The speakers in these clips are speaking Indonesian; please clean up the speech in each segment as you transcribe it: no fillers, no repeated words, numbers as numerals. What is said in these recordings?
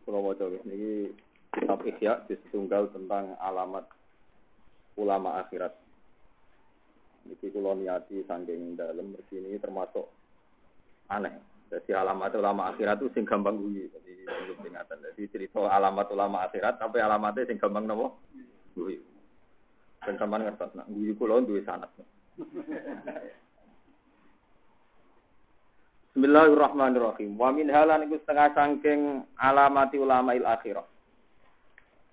Kula waca niki kitab Ihya ditunggal tentang alamat ulama akhirat. Niki kula niati saking dalem mergi ini termasuk aneh. Jadi alamat ulama akhirat itu sing gampang guyu. Jadi ingatan. Jadi cerita alamat ulama akhirat tapi alamatnya sing gampang napa? Guyu. Ben sampean ngertos nek guyu kula duwe sanad. Bismillahirrahmanirrahim. Wa min halan iku setengah saking alamati ulama il akhirah.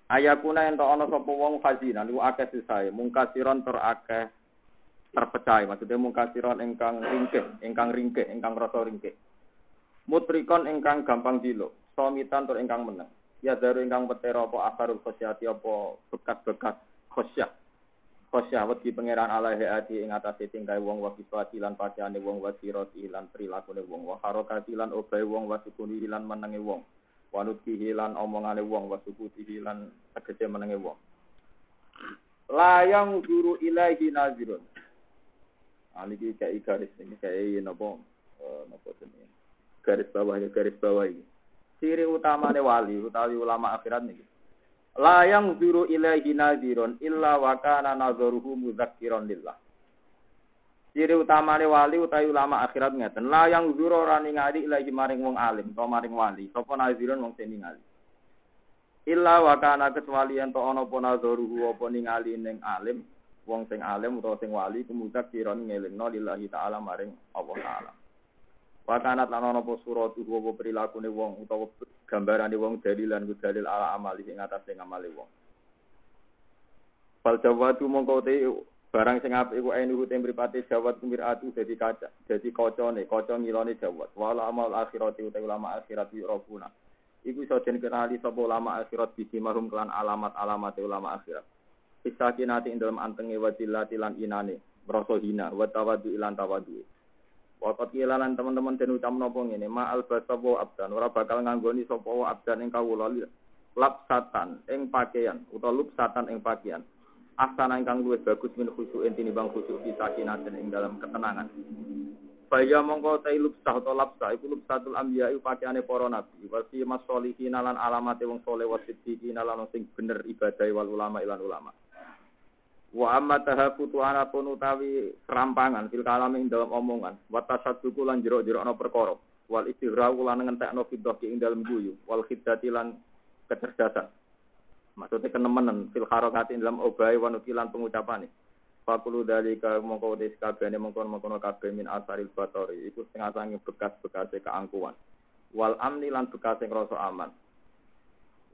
Ayakuna ento ana sapa wong khazina niku akeh sisae, mungkasiron tur akeh terpecah. Maksudnya mungkasiron ingkang ringkih, ingkang rasa ringkih. Mutrikon ingkang gampang diluk, somitan tur ingkang meneng. Ya daru ingkang petera apa asarul khosyati apa bekas-bekas khosyah. Khosyah wedi pangeran alaihi ati ing atase tingkae wong wa sifati lan pakaiane wong wa sirati lan prilakune wong wa harakati lan obahe wong wa sukuni lan menenge wong wa nutqihi lan omongane wong wa sukuti lan tegese menenge wong layang guru ilahi nazirun niki kae garis iki kae napa jenenge garis bawah iki ciri utamane wali utawi ulama akhirat niki layang zuru ilahi nadirun illa wa kana nadharuhu mudzakiran lillah. Ciri utamane wali utawi ulama akhirat ngeten, layang zuru ora ningali ilahi maring wong alim, to maring wali, sapa nadirun wong sing ningali. Illa wa kana kecuali ento ana apa nadharuhu apa ningali ning alim, wong sing alim utawa sing wali kumudzakiran ngelingno lillahi taala maring Allah taala. Wa kana lan ana apa suratu apa prilakune wong utawa gambarane wong dalilan ku dalil ala amali ing atase ngamale wong. Fal jawatu mongko te barang sing apik iku ainu tempripate jawat kumiratu dadi kaca, dadi kacane, kaca ngilone jawat. Wala amal akhirati uta ulama akhirat yurafuna. Iku iso den kenali sapa ulama akhirat biji mahum kelan alamat-alamat ulama akhirat. Isakinati ing dalem antenge wadillati lan inane, rasa hina wa tawaddu ilan tawaddu. Wakat kilalan teman-teman den ucap napa ngene ma albasabu abdan ora bakal nganggoni sapa abdan ing kawula lapsatan ing pakaian utawa lupsatan ing pakaian asana ingkang luwih bagus min khusyu'in tinimbang khusyuk sakinaten ing dalam ketenangan baya mongko ta lupsah utawa lapsa iku lupsatul anbiya iku pakaiane para nabi wa fi masolihin lan alamate wong saleh wa siddiqin lan sing bener ibadah wal ulama ilan ulama. Wa amma tahafutu ana pun utawi serampangan fil kalam ing dalam omongan wa tasadduqu lan jero-jerokno perkara wal istighraqu lan ngentekno fiddah ing dalam guyu wal khiddati lan kecerdasan maksudnya kenemenen fil harakati ing dalam obahe wa nukilan pengucapane faqulu dalika mongko wis kabehane mongkon-mongkon kabeh min asaril batori iku setengah sange bekas-bekase keangkuhan wal amni lan bekase rasa aman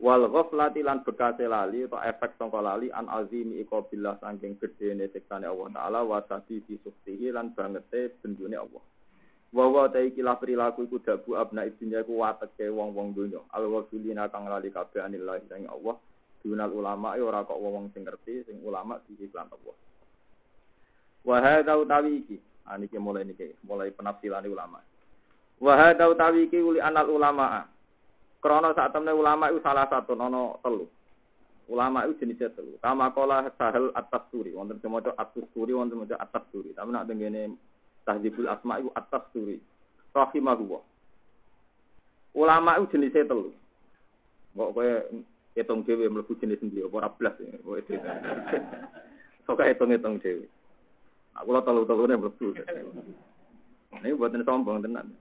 wal ghaflati lan bekase lali atau efek sangka lali an azimi iqabillah saking gedene siksane Allah taala wa sadi disuktihi lan bangete bendune Allah wa wa ta ikilah perilaku iku dabu abna ibnya iku wateke wong-wong donya al wafilina kang lali kabeh anillah sang Allah dunal ulama ora kok wong sing ngerti sing ulama iki lan Allah wa hadza utawi iki niki mulai penafsiran ulama wa hadza utawi iki uli anal ulama Krono saat temen ulama itu salah satu nono telu. Ulama itu jenisnya telu. Kama kola sahel atas suri. Wonten semoco atas suri, wonten semoco atas suri. Tapi nak dengene tahdzibul asma itu atas suri. Rahimahullah. Ulama itu jenisnya telu. Kok kowe hitung dhewe mlebu jenis ndi apa ora blas kowe dhewe. Sok hitung-hitung dhewe. Aku lho telu-telune mlebu. Ini buatan sombong tenan.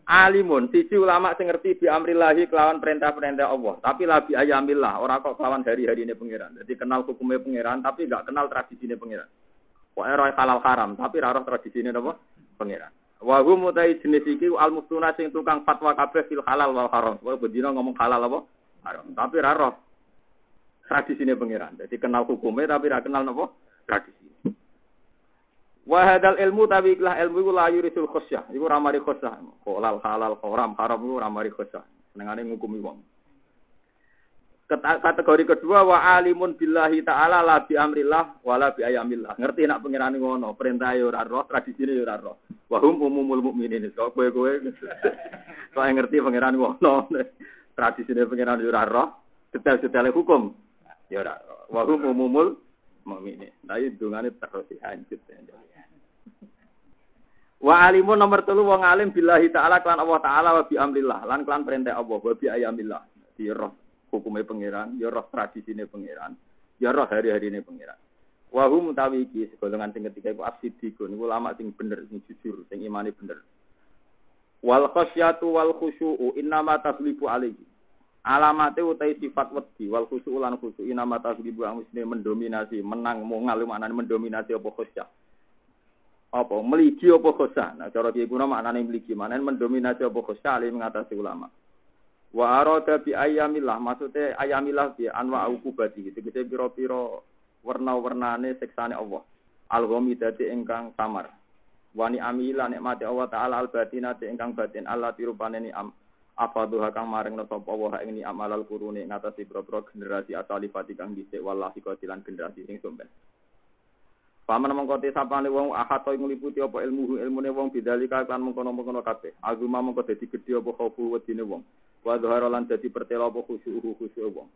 Alimun, sisi ulama sing ngerti bi amrillahi kelawan perintah-perintah Allah, tapi labi ayamillah, ora kok kelawan hari-harine pangeran. Jadi kenal hukumnya pangeran tapi enggak kenal tradisine pangeran. Kok ora halal haram tapi ora roh tradisine napa? Pangeran. Wa hum mutai jenis iki al-muftuna sing tukang fatwa kabeh fil halal wal haram. Kowe bedina ngomong halal apa? Haram. Tapi ora roh tradisine pangeran. Jadi kenal hukumnya tapi ora kenal napa? Tradisi. Wa hadal ilmu tabi ikhlah ilmu iku la yurisul khosyah. Iku ora mari khosyah. Halal halal haram haram iku ora mari khosyah. Senengane ngukumi wong. Kategori kedua wa alimun billahi taala la bi amrillah wala bi ayamillah. Ngerti nek pangerane ngono, perintah yo ora roh, tradisine yo ora roh. Wa hum umumul mukminin. Kok kowe kok ngerti pangerane ngono. Tradisine pangerane yo ora roh, detail-detail hukum yo ora roh. Wa hum umumul mukminin. Lah iki dungane terus dihancur. Wa alimun nomor 3 wong alim billahi taala kan Allah taala wa bi amrillah lan kan perintah Allah wa bi ayamillah. dadi roh hukume pangeran, ya roh tradisine pangeran, ya roh hari-harine pangeran. Wa hum mutawi iki golongan sing ketiga iku absidikun, iku ulama sing bener, sing jujur, sing imane bener. Wal khasyatu wal khusyu'u innama taghlibu alaihi. Alamate utai sifat wedi wal khusyu'u lan khusyu'u innama taghlibu muslim mendominasi, menang mongal maknane mendominasi apa khusyuk. Apa meligi apa khusyuk. Nah cara piye kuna maknane meligi, maknane mendominasi apa khusyuk ali mengatasi ulama. Wa arada bi ayyamillah, maksude ayyamillah bi anwa uqubati, tegese pira-pira warna-warnane siksane Allah. Al-ghamidati ingkang samar. Wani amila nikmati Allah taala al-batinati ingkang batin Allah tirupane ni'am afaduha kang maring sapa Allah ing ni'am alal qurune ngatasi boro-boro generasi asalifati kang dhisik wallahi kotilan generasi sing somben. Paman mengko te sapane wong ahato ngliputi apa ilmune wong bidalika kan mengkono-mengkono kabeh. Agama mengko dadi gedhe apa khofu wedine wong. Wa dhahara lan dadi pertela apa khusyuk wong.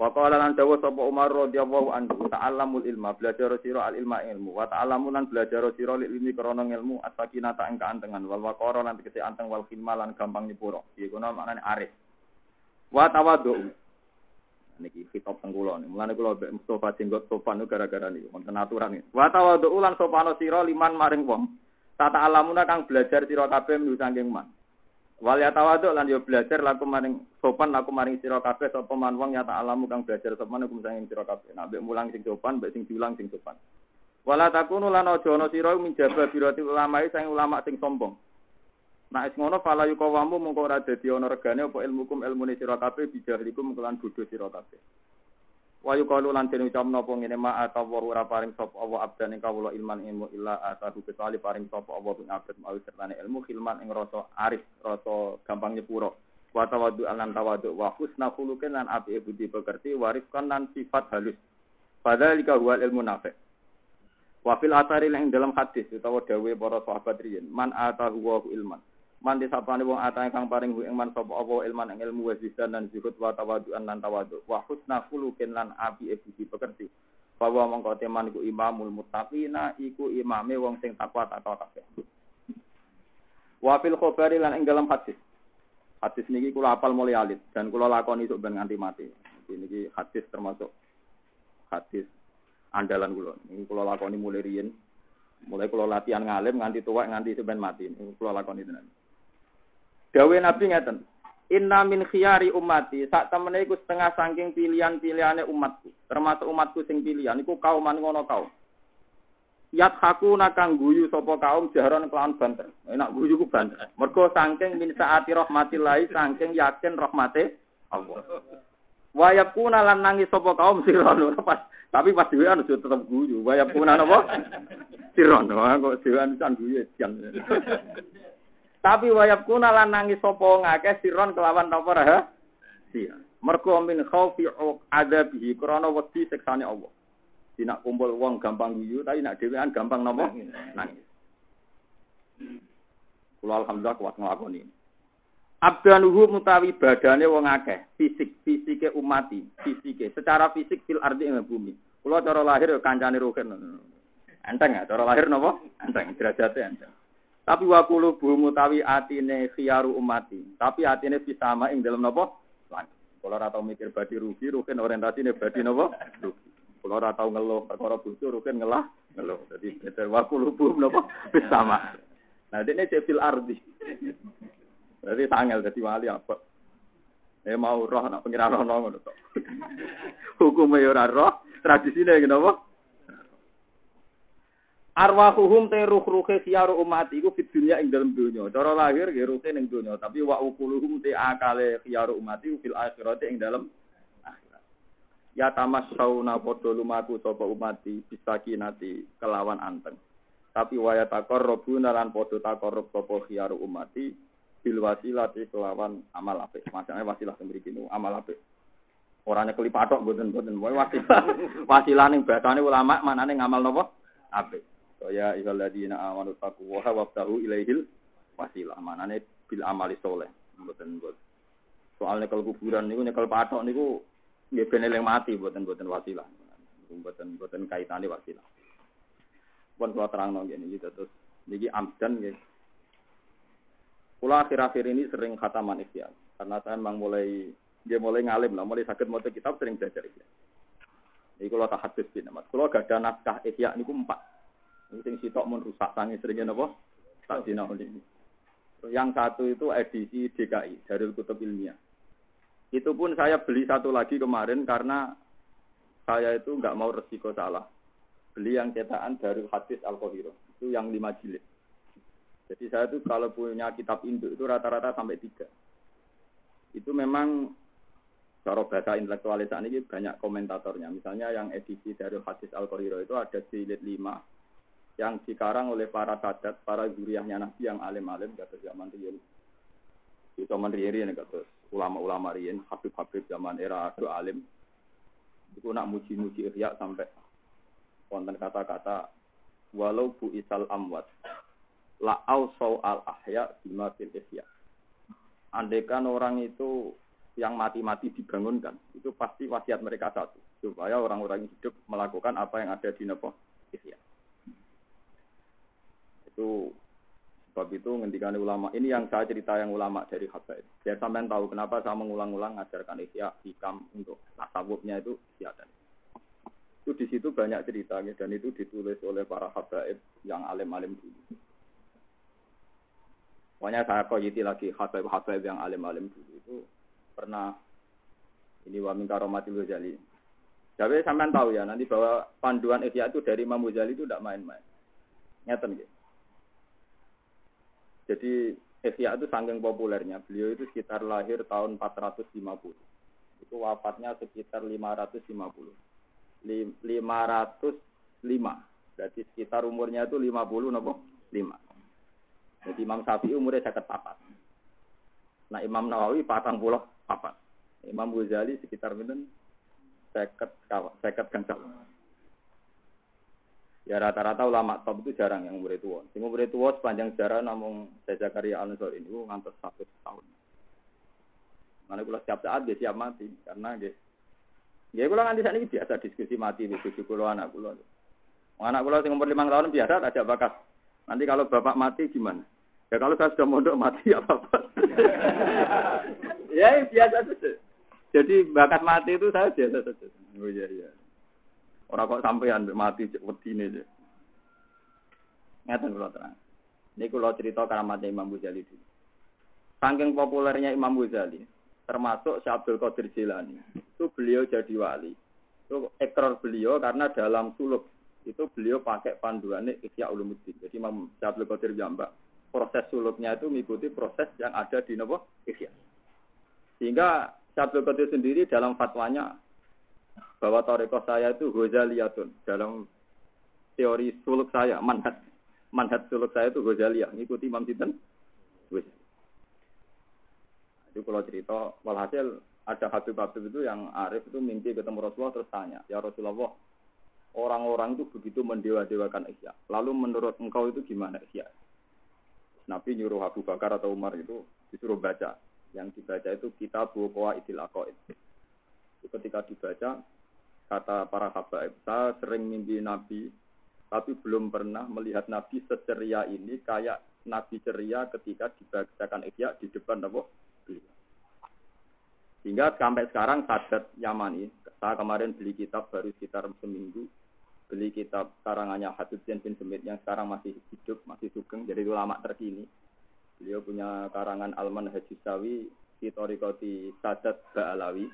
Wa qala lan dawa sapa Umar radhiyallahu anhu ta'allamul ilma belajar sira al ilma ilmu wa ta'allamu lan belajar sira lil ilmi krana ilmu as-sakinata ing kaantengan wal waqara lan tegese anteng wal khilma lan gampang nyepuro iki kono maknane arif wa tawadhu niki kitab teng kula niku mulane kula mbek Mustofa jenggot sopan gara-gara niku wonten aturan iki wa tawadhu lan sopano sira liman maring wong tata alamuna kang belajar sira kabeh menuju saking man. Wal ya tawadhu lan yo belajar laku maring sopan laku maring sira kabeh sapa man wong ya ta'alamu kang belajar sopan hukum sanging sira kabeh. Nek mulang sing sopan mbek sing diulang sing sopan. Wala takunu lan aja ana sira minjaba birati ulama sing ulama sing sombong. Nek wis ngono fala yuqawamu mengko ora dadi ana regane apa ilmukum ilmune sira kabeh bijahlikum kelan bodho sira kabeh. Wa yuqalu lan den ucapno apa ngene ma atawu ora paring sapa Allah abdan ing kawula ilman ilmu illa atahu kecuali paring sapa Allah ing abad mau sertane ilmu khilman ing rasa arif rasa gampang nyepuro wa tawaddu lan tawaddu wa husna khuluqin lan api budi pekerti warifkan lan sifat halus padhalika huwal ilmu nafi wa fil athari ing dalam hadis utawa dawuhe para sahabat riyen man atahu wa ilman man disapane wong atahe kang paring ing man sapa apa ilman ing ilmu wasisan lan zuhud wa tawadduan lan tawaddu wa husna khuluqin lan api budi pekerti bahwa mongko teman iku imamul muttaqina iku imame wong sing takwa kabeh wa fil khabari lan ing dalam hadis niki kula hafal mulai alit dan kula lakoni sok ben nganti mati niki hadis termasuk hadis andalan kula niki kula lakoni mulai riyen mulai kula latihan ngalim nganti tuwek nganti sampean mati niku kula lakoni tenan. Dawe Nabi ngeten, inna min khiyari ummati, sak temene iku setengah saking pilihan-pilihane umatku, termasuk umatku sing pilihan iku kauman ngono kaum. Yat haku nakang guyu sapa kaum jaharan kelawan banter. Enak guyu ku banter. Mergo saking min saati rahmatillahi saking yakin rahmate Allah. Wa yakuna lan nangis sapa kaum sirono pas tapi pas dhewean aja tetep guyu. Wa yakuna napa? Sirono kok dhewean san guyu jan. Tapi wayab kuna lan nangis sapa ngakeh siron kelawan napa rahasia. Mergo min khaufi adabihi krana wedi siksane Allah. Dinak kumpul wong gampang guyu tapi nek dhewean gampang napa nangis. Kula alhamdulillah kuat nglakoni. Abdanuhu mutawi badane wong akeh, fisike umati, fisike secara fisik fil ardi ing bumi. Kula cara lahir kancane rugen. Enteng ya cara lahir napa? Enteng derajate enteng. Tapi wa qulubu mutawi atine khiyaru umati. Tapi atine bisama ing dalem napa? Langit. Kula ora tau mikir badi rugi, rugen orientasine badi napa? Rugi. Kula ora tau ngeluh perkara bojo, rugen ngeluh. Dadi beter wa qulubu napa? Bisama. Nah, dene fil ardi. Berarti tanggal dadi wali apa? Mau roh nak pengira roh ngono to. Hukume ora roh, tradisine ngene apa? Arwahuhum te ruh-ruhe siyaru umat iku fid dunya ing dalem donya. Cara lahir nggih ruhe ning donya, tapi wa uquluhum te akale siyaru umat iku fil akhirati ing dalem akhirat. Ya tamassauna padha lumaku sapa umati bisakinati kelawan anteng. Tapi waya taqarrabuna lan padha taqarrub sapa siyaru umati bil wasilati kelawan amal apik. Maksudnya wasilah sing mriki niku amal apik. Ora nyekeli patok mboten-mboten. Wasilah ning batane ulama manane ngamal napa? Apik. Ya ayyuhalladzina amanu taqullaha wabtahu ilaihil wasilah. Manane bil amali sholeh. Mboten. Soal nyekel kuburan niku nyekel patok niku nggih ben eling mati mboten wasilah. Mboten kaitane wasilah. Pun kula terangno ngene iki terus niki amdan nggih. Kula akhir-akhir ini sering khataman ikhtiar karena saya memang mulai dia mulai ngalim lah, mulai sakit maca kitab sering belajar Ihya. Iku kula tahadus bin Ahmad. Kula gak ada naskah Ihya niku 4. Sing sitok mun rusak sange sering napa? Tak dina ini. Yang satu itu edisi DKI, Darul Kutub Ilmiah. Itu pun saya beli satu lagi kemarin karena saya itu enggak mau resiko salah. Beli yang cetakan Darul Hadis Al-Qahirah. Itu yang 5 jilid. Jadi saya tuh kalau punya kitab induk itu rata-rata sampai 3. Itu memang cara bahasa intelektualis ini banyak komentatornya. Misalnya yang edisi dari Hadis Al-Qahirah itu ada jilid 5 yang dikarang oleh para sadat, para zuriyahnya Nabi yang alim-alim kata zaman riyen. Itu zaman riyen kata ulama-ulama riyen, habib-habib zaman era itu alim. Itu nak muji-muji Ihya sampai wonten kata-kata walau bu isal amwat la ausau al ahya bima fil ihya. Andaikan orang itu yang mati-mati dibangunkan, itu pasti wasiat mereka satu, supaya orang-orang hidup melakukan apa yang ada di napa ihya. Itu sebab itu ngendikane ulama. Ini yang saya cerita yang ulama dari Habaib. Biar sampean tahu kenapa saya mengulang-ulang ngajarkan ihya hikam untuk tasawufnya itu ihya dan itu di situ banyak ceritanya dan itu ditulis oleh para habaib yang alim-alim dulu. Pokoknya saya koyiti lagi habaib-habaib yang alim-alim dulu itu pernah ini wa min karomatil Ghazali. Jadi sampean tahu ya nanti bahwa panduan ihya itu dari Imam Ghazali itu tidak main-main. Ngeten nggih. Jadi ihya itu saking populernya, beliau itu sekitar lahir tahun 450. Itu wafatnya sekitar 550. 505. Berarti sekitar umurnya itu 50 napa? 5. Jadi Imam Syafi'i umurnya 54. Nah Imam Nawawi 44. Imam Ghazali sekitar pinten? 50 gangsal. Ya rata-rata ulama top itu jarang yang umurnya tua. Sing umurnya tua sepanjang sejarah namung Zakaria Al-Ansari ini ngantos 100 tahun. Mana kula setiap saat dia siap mati karena dia ya kula nganti sakniki biasa diskusi mati wis bojo kula anak kula. Anak kula sing umur 5 tahun biasa ajak bakat. Nanti kalau bapak mati gimana? Ya kalau saya sudah mondok mati ya bapak. Ya biasa saja. Jadi bakat mati itu saya biasa saja. Oh iya. Orang kok sampean mati wedine aja. Ngaten kula terang. Ini kula cerita karamatnya Imam Ghazali dulu. Saking populernya Imam Ghazali, termasuk Syekh Abdul Qadir Jilani. Itu beliau jadi wali. Itu ekor beliau karena dalam suluk itu beliau pakai panduannya Ihya Ulumuddin. Jadi Imam Syekh Abdul Qadir jambak. Proses suluknya itu mengikuti proses yang ada di napa Ihya. Sehingga Syekh Abdul Qadir sendiri dalam fatwanya bahwa tarekat saya itu Ghazaliyatun. Dalam teori suluk saya, manhaj suluk saya itu Ghazaliyah. Ngikuti Imam Sinten. Itu kalau cerita, walhasil ada habib-habib itu yang arif itu mimpi ketemu Rasulullah terus tanya, ya Rasulullah, orang-orang itu begitu mendewa-dewakan Ihya. Lalu menurut engkau itu gimana Ihya? Nabi nyuruh Abu Bakar atau Umar itu disuruh baca. Yang dibaca itu Kitab Qawaidil Aqaid. Ketika dibaca, kata para habaib, saya sering mimpi Nabi, tapi belum pernah melihat Nabi seceria ini, kayak Nabi ceria ketika dibacakan Ihya di depan Nabi. Sehingga sampai sekarang Sadat Yamani, saya kemarin beli kitab baru sekitar seminggu, beli kitab karangannya Habib Zain bin Semit yang sekarang masih hidup, masih sugeng, jadi ulama terkini. Beliau punya karangan Al-Manhaj Sawi, Thariqati Sadat Ba'alawi.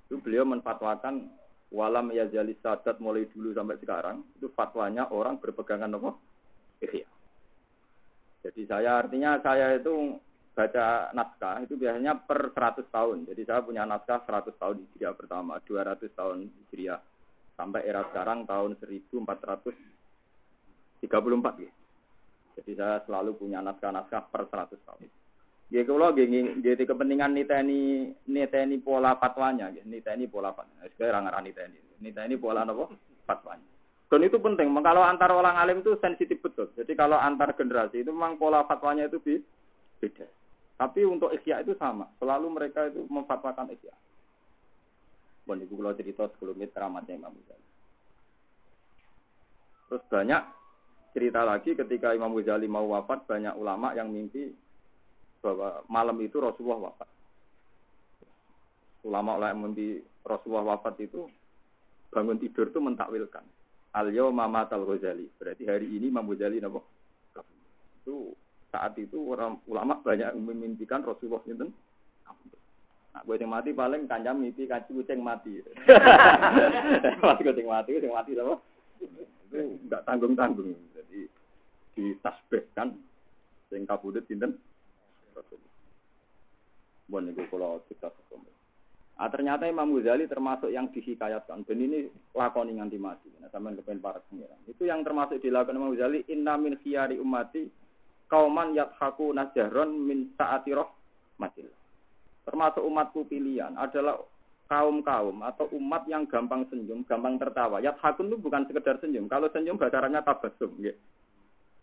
Itu beliau menfatwakan walam yazali Sadat mulai dulu sampai sekarang, itu fatwanya orang berpegangan apa? Ihya. Jadi artinya saya itu baca naskah itu biasanya per 100 tahun. Jadi saya punya naskah 100 tahun Hijriah pertama, 200 tahun Hijriah. Sampai era sekarang tahun 1434 ya. Jadi saya selalu punya naskah-naskah per 100 tahun. Ya kalau jadi kepentingan niteni pola fatwanya, niteni pola fatwanya. Sekarang ngarani niteni pola apa? Fatwanya. Dan itu penting, kalau antar orang alim itu sensitif betul. Jadi kalau antar generasi itu memang pola fatwanya itu beda. Tapi untuk Ihya itu sama. Selalu mereka itu memfatwakan Ihya. Bon, ibu kalau cerita sebelumnya keramatnya Imam Ghazali. Terus banyak cerita lagi ketika Imam Ghazali mau wafat, banyak ulama yang mimpi bahwa malam itu Rasulullah wafat. ulama menti Rasulullah wafat itu bangun tidur itu mentakwilkan. Al-yawma matal Ghazali. Berarti hari ini Imam Ghazali napa? Itu saat itu orang ulama banyak memimpikan Rasulullah itu. Nah, gue yang mati paling kancam mimpi kaci kucing mati. Pas kucing mati apa? Itu enggak tanggung-tanggung. Jadi ditasbihkan sing kabudut sinten Rasulullah. Bon niku kula kita ketemu. Ternyata Imam Ghazali termasuk yang dihikayatkan. Dan ini lakoni nganti mati. Nah, sampean kepen para pengiran. Itu yang termasuk dilakukan Imam Ghazali. Inna min khiyari ummati kauman yadhaku najharon min sa'ati rahmatil. Termasuk umatku pilihan adalah kaum-kaum atau umat yang gampang senyum, gampang tertawa. Yadhakun itu bukan sekedar senyum. Kalau senyum bahasa Arabnya tabassum. Ya.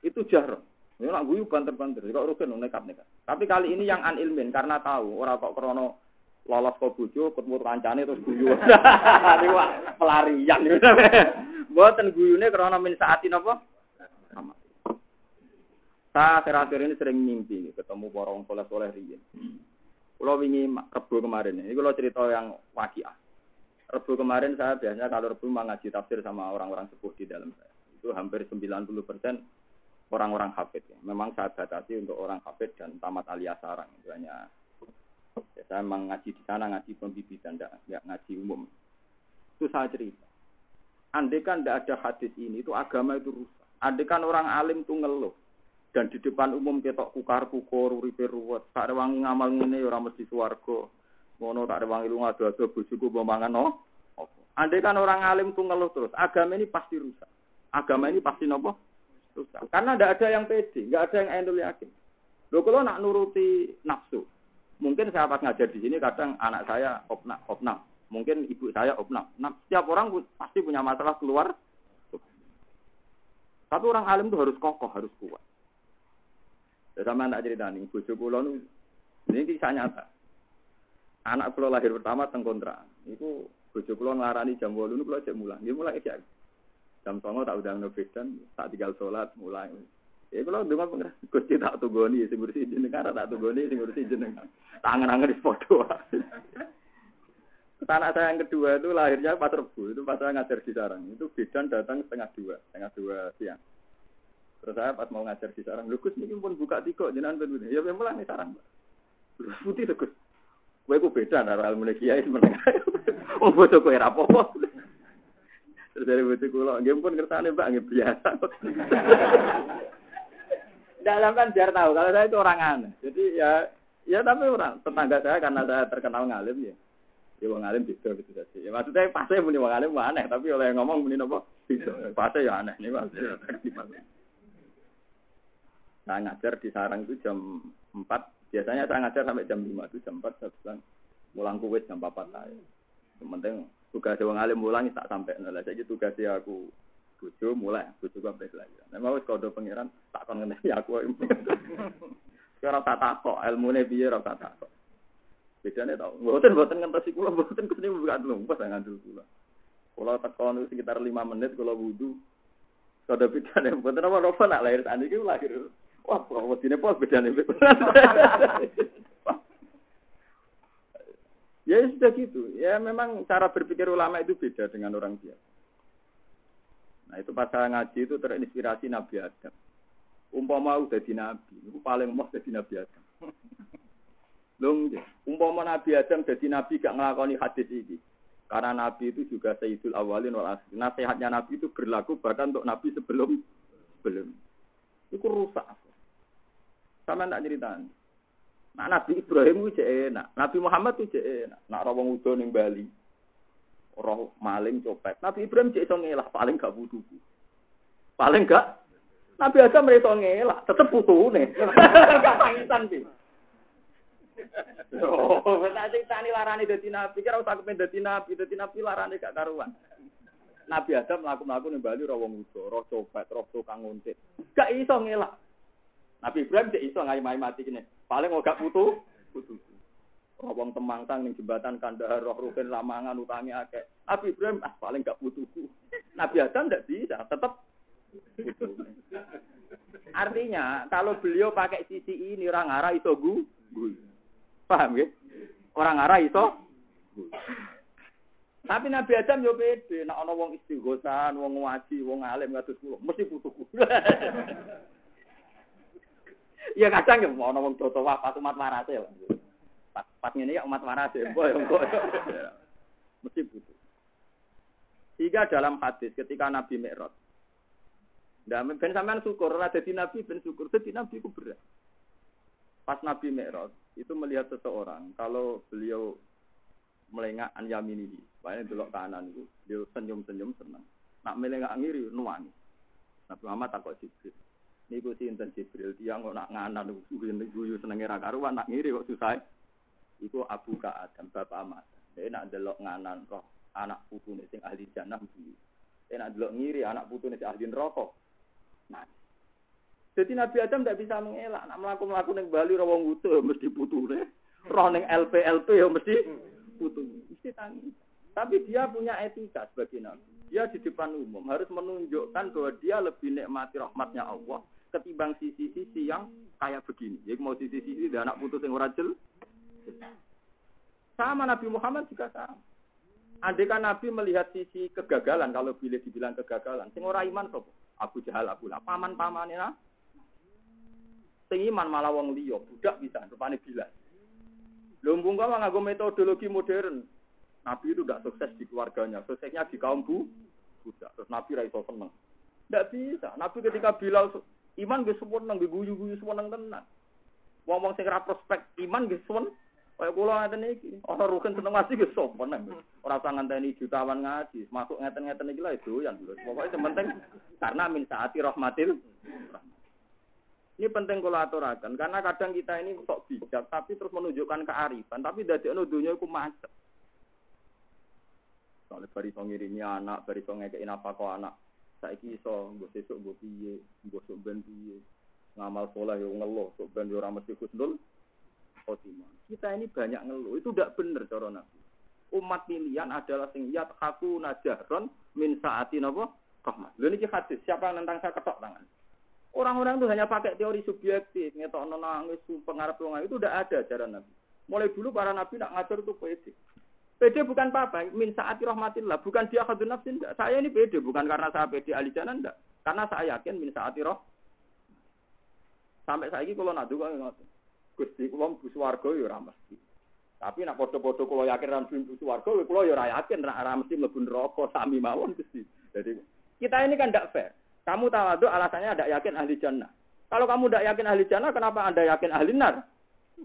Itu jahron. Ini nak guyu banter-banter. Kok rugen nekat-nekat. Tapi kali ini yang anilmin karena tahu. Orang kok krono lolos ke bojo, ketemu kancane terus guyu. Ini wah pelarian. Mboten guyune krana min saati napa? Saya akhir-akhir ini sering mimpi ketemu para wong saleh riyin. Kula wingi Rebo kemarin ini kula cerita yang waqiah. Rebo kemarin saya biasanya kalau Rebo ngaji tafsir sama orang-orang sepuh di dalam saya. Itu hampir 90% orang-orang hafid. Memang saya batasi untuk orang hafid dan tamat aliyah sarang. Itu hanya ya, saya memang ngaji di sana, ngaji pembibitan, tidak ngaji umum. Itu saya cerita. Andai kan tidak ada hadis ini, itu agama itu rusak. Andai kan orang alim itu ngeluh. Dan di depan umum ketok kukar-kukur, uripe ruwet. Tak ada wangi ngamal ngene, orang mesti swarga. Ngono tak ada wangi lu ngadu-adu, bojoku bomangan, no? Andai kan orang alim itu ngeluh terus, agama ini pasti rusak. Agama ini pasti nopo? Rusak. Karena tidak ada yang pede, tidak ada yang endul yakin. Loh kalau nak nuruti nafsu. Mungkin saya pas ngajar di sini kadang anak saya opnam. Mungkin ibu saya opnam. Nah, setiap orang pasti punya masalah keluar. Tapi orang alim itu harus kokoh, harus kuat. Ya, sama tak cerita nih, bojo kula ini kisah nyata. Anak kula lahir pertama teng kontrakan. Iku bojo kula nglarani jam 8 niku kula cek mulang. Nggih mulai iki. Jam 09.00 tak undang bedan, tak tinggal salat mulai. Kalau dengar pengen, Gusti tak tunggoni, sing ngurusi jenengan, tak tunggoni, sing ngurusi jenengan. Tangan-tangan di foto. Anak saya yang kedua itu lahirnya pas Rebo, itu pas saya ngajar di sarang. Itu bidan datang setengah dua siang. Terus saya pas mau ngajar di sarang, Gus ini pun buka tiko, jenengan bener. Ya memang nih sarang, putih tuh Gus. Gue beda, nara ilmu kiai sebenarnya. Oh bodoh gue rapopo. Terus dari bodoh kulo, dia pun kertasnya mbak, biasa. Dalam kan biar tahu kalau saya itu orang aneh. Jadi ya tapi orang tetangga saya karena saya terkenal ngalim ya. Ya wong ngalim gitu saja. Ya maksudnya pasti muni wong ngalim aneh, tapi oleh ngomong muni napa? Gitu. Pasti ya aneh nih Mas. Saya ngajar di sarang itu jam 4. Biasanya saya ngajar sampai jam 5 itu jam 4 saya pulang. Mulang kuwis jam 4 saya. Yang penting tugas wong ngalim mulang tak sampai lah. Jadi tugasnya aku bojo mulai bojo sampai belajar. Nek mau kode pangeran tak kon ngene aku. Ora tak takok ilmune piye ora tak takok. Bedane tau. Mboten ngentesi kula mboten kesini buka dulu pas ngandel kula. Kula tekon sekitar 5 menit kula wudu. Kode bedane mboten apa-apa nak lahir tani iki lahir. Wah, wedine pos bedane. Ya sudah gitu. Ya memang cara berpikir ulama itu beda dengan orang biasa. Nah itu pas saya ngaji itu terinspirasi Nabi Adam. Umpama udah di Nabi, itu paling mau jadi Nabi Adam. Umpama Nabi Adam jadi Nabi gak ngelakoni hadis ini. Karena Nabi itu juga Sayyidul Awalin wal Akhirin. Nasihatnya Nabi itu berlaku bahkan untuk Nabi sebelum. Itu rusak. Sama tak ceritaan. Nah Nabi Ibrahim itu enak. Nabi Muhammad itu enak. Nak rawang udo ning Bali. Roh maling copet. Nabi Ibrahim cek iso ngelak paling gak wuduku. Paling gak Nabi Adam iso ngelak, tetep putune. Gak pangisan iki. Oh, tak critani larane dadi nabi, kira usah kepen dadi nabi larane gak karuan. Nabi Adam mlaku-mlaku ning Bali roh wong udo, roh copet, roh tukang nguntit. Gak iso ngelak. Nabi Ibrahim cek iso ngai mati kene. Paling gak putu. Wong temangkang ning jembatan Kandahar roh rugen lamangan utange akeh. Nabi Ibrahim paling gak butuhku. Nabi Adam ndak bisa, tetap butuh. Artinya kalau beliau pakai sisi ini orang arah iso gu. Paham ya? Orang arah iso Tapi Nabi Adam yo pede, nek ana wong istighosan, wong ngaji, wong alim kados kula, mesti putuku. Ya kadang yo ana wong doto wafat umat warase. Pas ngene ya umat warase, mbok. Mesti putus. Sehingga dalam hadis ketika Nabi Mi'raj. Ndak ben sampean syukur ora dadi nabi ben syukur. Dadi nabi ku berat. Pas Nabi Mi'raj itu melihat seseorang kalau beliau melengak an yaminihi, makanya delok kanan itu, dia senyum-senyum senang. Nak melengak ngiri nuwangi. Nabi Muhammad takok Jibril. Niku sinten Jibril, dia kok nak nganan guyu senenge ra karuan, nak ngiri kok susah. Iku Abu Ka Adam, bapak Ahmad. Dia nak delok nganan roh anak putune sing ahli jannah guyu. Dia nak delok ngiri anak putune sing ahli neraka. Nah. Jadi Nabi Adam tidak bisa mengelak, nak melaku ning Bali ra wong wutuh mesti putune. Roh ning LP ya mesti putus, mesti tangis. Tapi dia punya etika sebagai nabi. Dia di depan umum harus menunjukkan bahwa dia lebih nikmati rahmatnya Allah ketimbang sisi-sisi yang kayak begini. Jadi mau sisi-sisi dia anak putus yang ora jelas. Sama Nabi Muhammad juga sama. Andaikan Nabi melihat sisi kegagalan, kalau boleh dibilang kegagalan, sing ora iman sapa? Abu Jahal, Abu Lahab, paman-pamane nah. Sing iman malah wong liya, budak bisa rupane Bilal. Lumbung kau nganggo metodologi modern. Nabi itu tidak sukses di keluarganya, suksesnya di kaum budak. Terus Nabi ra iso seneng. Tidak bisa. Nabi ketika Bilal iman ge seneng, ge guyu-guyu seneng tenan. Wong-wong sing ra prospek iman ge seneng. Kaya kula ngaten iki, ana rukun seneng ngaji ge seneng. Ora usah ngenteni jutawan ngaji, masuk ngeten-ngeten iki lha doyan. Pokoke penting karena min saati rahmatil. Ini penting kalau aturakan, karena kadang kita ini sok bijak, tapi terus menunjukkan kearifan, tapi dadekno dunya iku macet. Soale bariso ngirimi anak, bariso ngekeki nafkah anak, saiki iso nggo sesuk nggo piye, nggo sok ben piye. Ngamal saleh yo ngeluh, sok ben yo ora mesti husnul khotimah. Kita ini banyak ngeluh, itu tidak benar cara Nabi. Umat pilihan adalah sing yathaku najahron min saati napa? Rahmat. Lha niki hadis, siapa yang nentang saya ketok tangan. Orang-orang itu hanya pakai teori subjektif, ngetokno nangis, pengarep wong itu udah ada ajaran Nabi. Mulai dulu para nabi nak ngajar itu pede. Pede bukan apa-apa, min saati rahmatillah, bukan dia khadun nafsin enggak. Saya ini pede bukan karena saya pede ahli jannah enggak. Karena saya yakin min saati roh. Sampai saiki kula nak duka ngoten. Gusti kula mlebu swarga ya ora mesti. Tapi nak padha-padha kula yakin ra mlebu swarga, kula ya ora yakin ra mesti mlebu neraka sami mawon Gusti. Jadi kita ini kan ndak fair. Kamu tawadhu alasannya tidak yakin ahli jannah. Kalau kamu tidak yakin ahli jannah, kenapa Anda yakin ahli nar?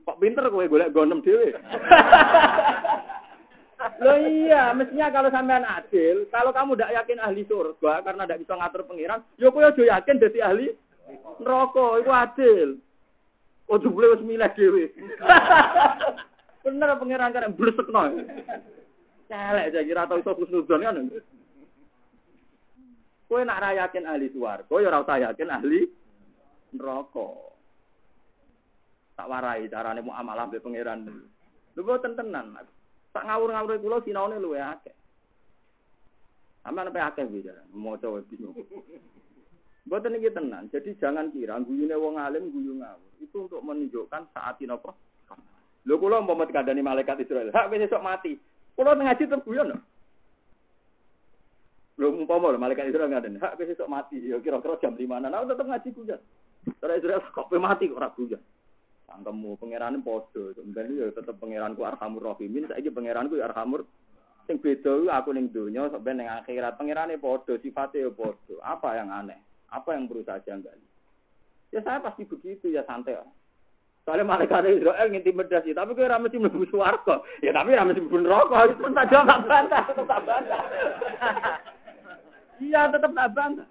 Kok pinter kowe golek gonem dhewe. Loh iya, mestinya kalau sampean adil, kalau kamu tidak yakin ahli surga karena tidak bisa ngatur pengiran, yo kowe aja yakin dadi ahli neraka, iku adil. Ojo boleh wis milih dhewe. Bener pengiran karek blesekno. Celek saya kira tau iso husnudzon kan. Kowe nak ra yakin ahli swarga, ya ora usah yakin ahli neraka. Tak warai carane muamalah mbek pangeran. Lho boten tenan. Tak ngawur-ngawur kula sinaone luwe akeh. Sampeyan apa akeh bicara, maca wae bingung. Boten iki tenan. Jadi jangan kira guyune wong alim guyu ngawur. Itu untuk menunjukkan saatin apa. Lho kula umpama dikandani malaikat Israel, hak wis esuk mati. Kula ngaji tetep guyon lho. Lho umpama malaikat Israel ngaden, hak wis esuk mati, ya kira-kira jam 5-an, aku tetep ngaji guyon. Cara Israel kok mati kok ora guyon. Sangkemu pangerane padha, sampeyan ya tetep pangeranku Arhamur Rahimin, saiki pangeranku Arhamur. Sing beda aku ning donya sampeyan ning akhirat, pangerane padha, sifate ya padha. Apa yang aneh? Apa yang perlu saya janggali? Ya saya pasti begitu ya santai. Soalnya malaikat Israel ngintimidasi, tapi kowe ora mesti mlebu swarga. Ya tapi ora mesti mlebu neraka, itu tak jawab bantah, tetep bantah. Iya tetap tak bantah.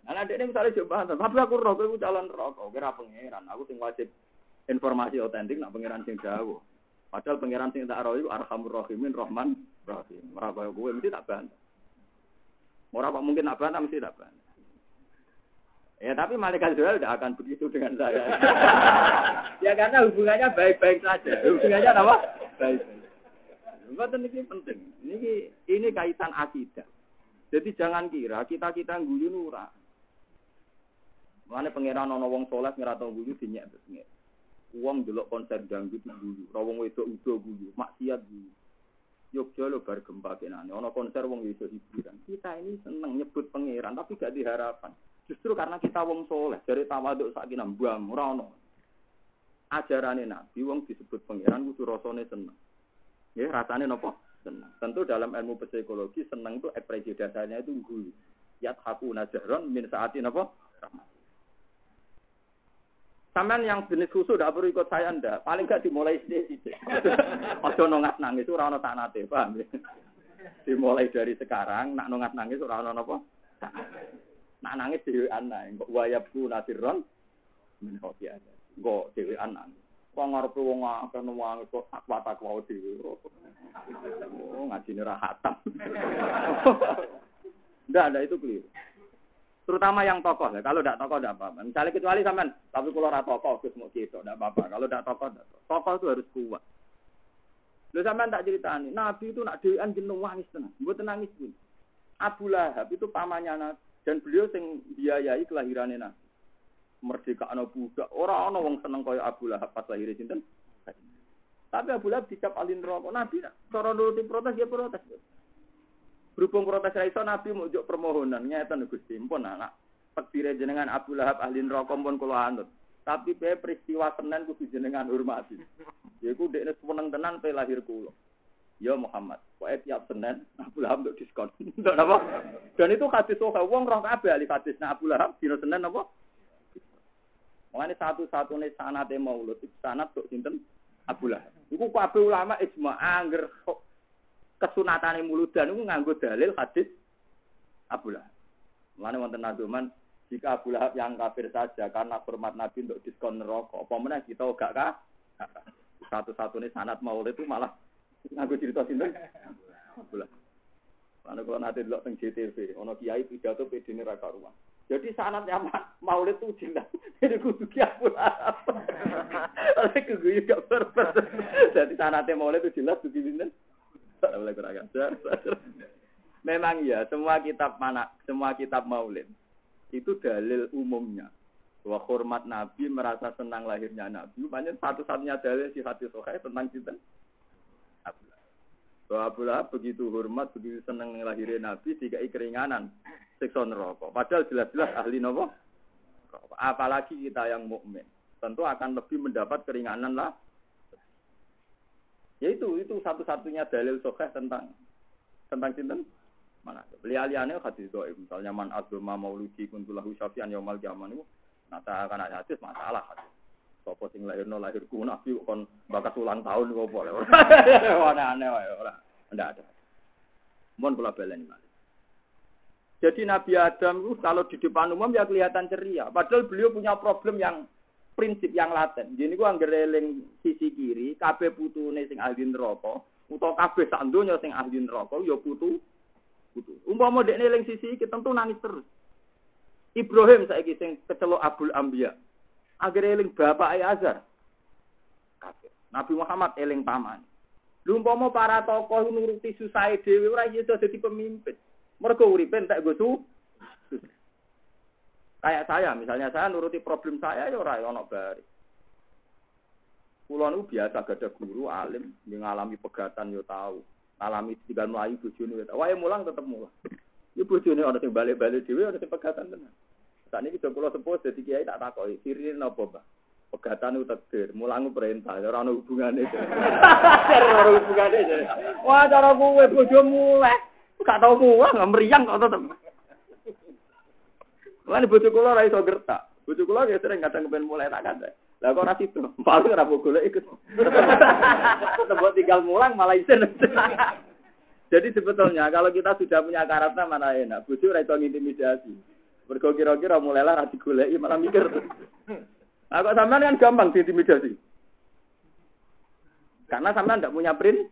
Nah, adekne misalnya coba bantah, tapi aku roh kowe calon neraka, kira pangeran. Aku sing wajib informasi otentik nak pangeran sing dawuh. Padahal pangeran sing tak roh iku Arhamur Rahimin, Rahman Rahim. Ora kaya kowe mesti tak bantah. Ora kok mungkin tak bantah mesti tak bantah. Ya tapi malaikat Israel tidak akan begitu dengan saya. Ya karena hubungannya baik-baik saja. Hubungannya apa? Baik-baik. Betul ini penting. Ini kaitan akidah. Jadi jangan kira kita guyu nura. Mane pangeran ana wong saleh ngrato guyu dinyek terus. Wong delok konser dangdut guyu, ra wong wedok uga guyu, maksiat lihat di Yogyakarta lho bar gempa kenane. Ono konser wong iso hiburan. Kita ini seneng nyebut pangeran tapi gak diharapan. Justru karena kita wong soleh, dari tawaduk sakinah mbam ora ono. Ajarane Nabi wong disebut pangeran kudu rasane seneng. Nggih, rasane napa? Seneng. Tentu dalam ilmu psikologi seneng itu ekspresi dasarnya itu gulu. Yathaku najron min saati napa? Rahmat. Sampeyan yang jenis khusus ndak perlu ikut saya ndak. Paling gak dimulai sithik-sithik. Aja nongat nangis ora ono sanate, paham ya? Dimulai dari sekarang, nak nongat nangis ora ono napa? Nak nangis dhewean ae. Kok wayabku nasirron min khofiya. Kok dhewean nangis. Wong arep wong akeh nangis kok takwa-takwa dhewe. Oh, ngajine ra khatam. Ndak itu keliru. Terutama yang tokoh ya. Kalau tidak tokoh tidak apa-apa. Misalnya kecuali sampean, tapi kalau ora tokoh Gus mau gitu, tidak apa-apa. Kalau tidak tokoh, tokoh itu harus kuat. Lho sampean tak ceritani, Nabi itu nak dhewean jeneng nangis tenan. Mboten nangis pun. Abu Lahab itu pamannya Nabi dan beliau sing biayai kelahirannya Nabi. Merdekakno budak, ora ana wong seneng kaya Abu Lahab pas lahir sinten. Tapi Abu Lahab dicap alin rokok. Nabi cara nuruti protes ya protes. Berhubung protes ra iso Nabi mujuk permohonan nyeten Gusti pun anak pedire jenengan Abu Lahab ahli neraka pun kula anut. Tapi bae peristiwa Senin kudu jenengan hormati. Yaiku dekne seneng tenan pe lahir kula. Ya Muhammad, pokoke tiap Senin Abu Lahab untuk diskon. Entuk napa? Dan itu hadis soha wong roh kabeh ahli hadis nah Abu Lahab dina Senin napa? Mangane satu-satune sanate maulud itu sanad kok sinten Abu Lahab. Iku kabeh ulama ijma angger kesunatane muludan itu nganggo dalil hadis Abu Lahab. Mulane wonten nadoman jika Abu Lahab yang kafir saja karena hormat Nabi untuk diskon neraka, apa meneh kita gak satu-satunya sanad maulid itu malah nganggo cerita sinten Abu Lahab. Ana kula nate delok teng JTV, ana kiai pidato pedene ra karuan. Jadi sanadnya maulid itu jelas. Jadi kudu ki Abu Lahab. Oleh keguyu gak berber. Jadi sanadnya maulid itu jelas kudu sinten memang ya semua kitab maulid itu dalil umumnya bahwa hormat Nabi merasa senang lahirnya Nabi. Makanya satu-satunya dalil si hadis sahih tentang kita bahwa Abu Lahab begitu hormat begitu senang lahirnya Nabi dikai keringanan siksa neraka. Padahal jelas-jelas ahli neraka. Apalagi kita yang mukmin tentu akan lebih mendapat keringanan lah. Ya itu satu-satunya dalil sahih tentang sinten mana liane hadis dhaif misalnya man azma mauludi kuntulahu syafi'an yaumil qiyamah niku nata akan ada hadis masalah hadis sapa sing lahir Nabi kon bakas ulang tahun opo ora aneh wae ora ndak ada mun kula baleni malih. Jadi Nabi Adam itu kalau di depan umum ya kelihatan ceria padahal beliau punya problem yang prinsip yang laten. Jadi gua anggere eling sisi kiri, kabeh putune sing ahli neraka, utawa kabeh sak donya sing ahli neraka ya putu. Umpama dekne eling sisi iki tentu nangis terus. Ibrahim saiki sing kecelok Abul Anbiya. Anggere eling bapak Azar. Kabeh. Nabi Muhammad eling paman. Lha umpama para tokoh nuruti susahe dhewe ora iso dadi pemimpin. Mergo uripe entek go kayak saya, misalnya saya nuruti problem saya, ya ora ono bari. Kula niku biasa gadah guru alim, ngalami pegatan yo tahu, ngalami tinggal mlayu bojone yo tahu. Wae mulang tetep mulang. Yo bojone ana sing balik-balik dhewe, ana sing pegatan tenan. Sakniki do kula sepuh dadi kiai tak takoki, sirine napa, Mbah? Pegatan itu takdir, mulang perintah, ora ono hubungane. Ora ono hubungane. Wah, cara kowe bojo muleh, gak tau mulang, mriyang kok tetep. Lan bojo kula ora iso gertak. Bojo kula ya sering kadang kepen mulai tak kandha. Lah kok ora situ. Paling ora mbok golek iku. Tetep tinggal mulang malah isin. Jadi sebetulnya kalau kita sudah punya karakter mana enak. Bojo ora iso ngintimidasi. Mergo kira-kira mulailah ra digoleki malah mikir. Nah kok sampean kan gampang diintimidasi. Karena sampean ndak punya prinsip.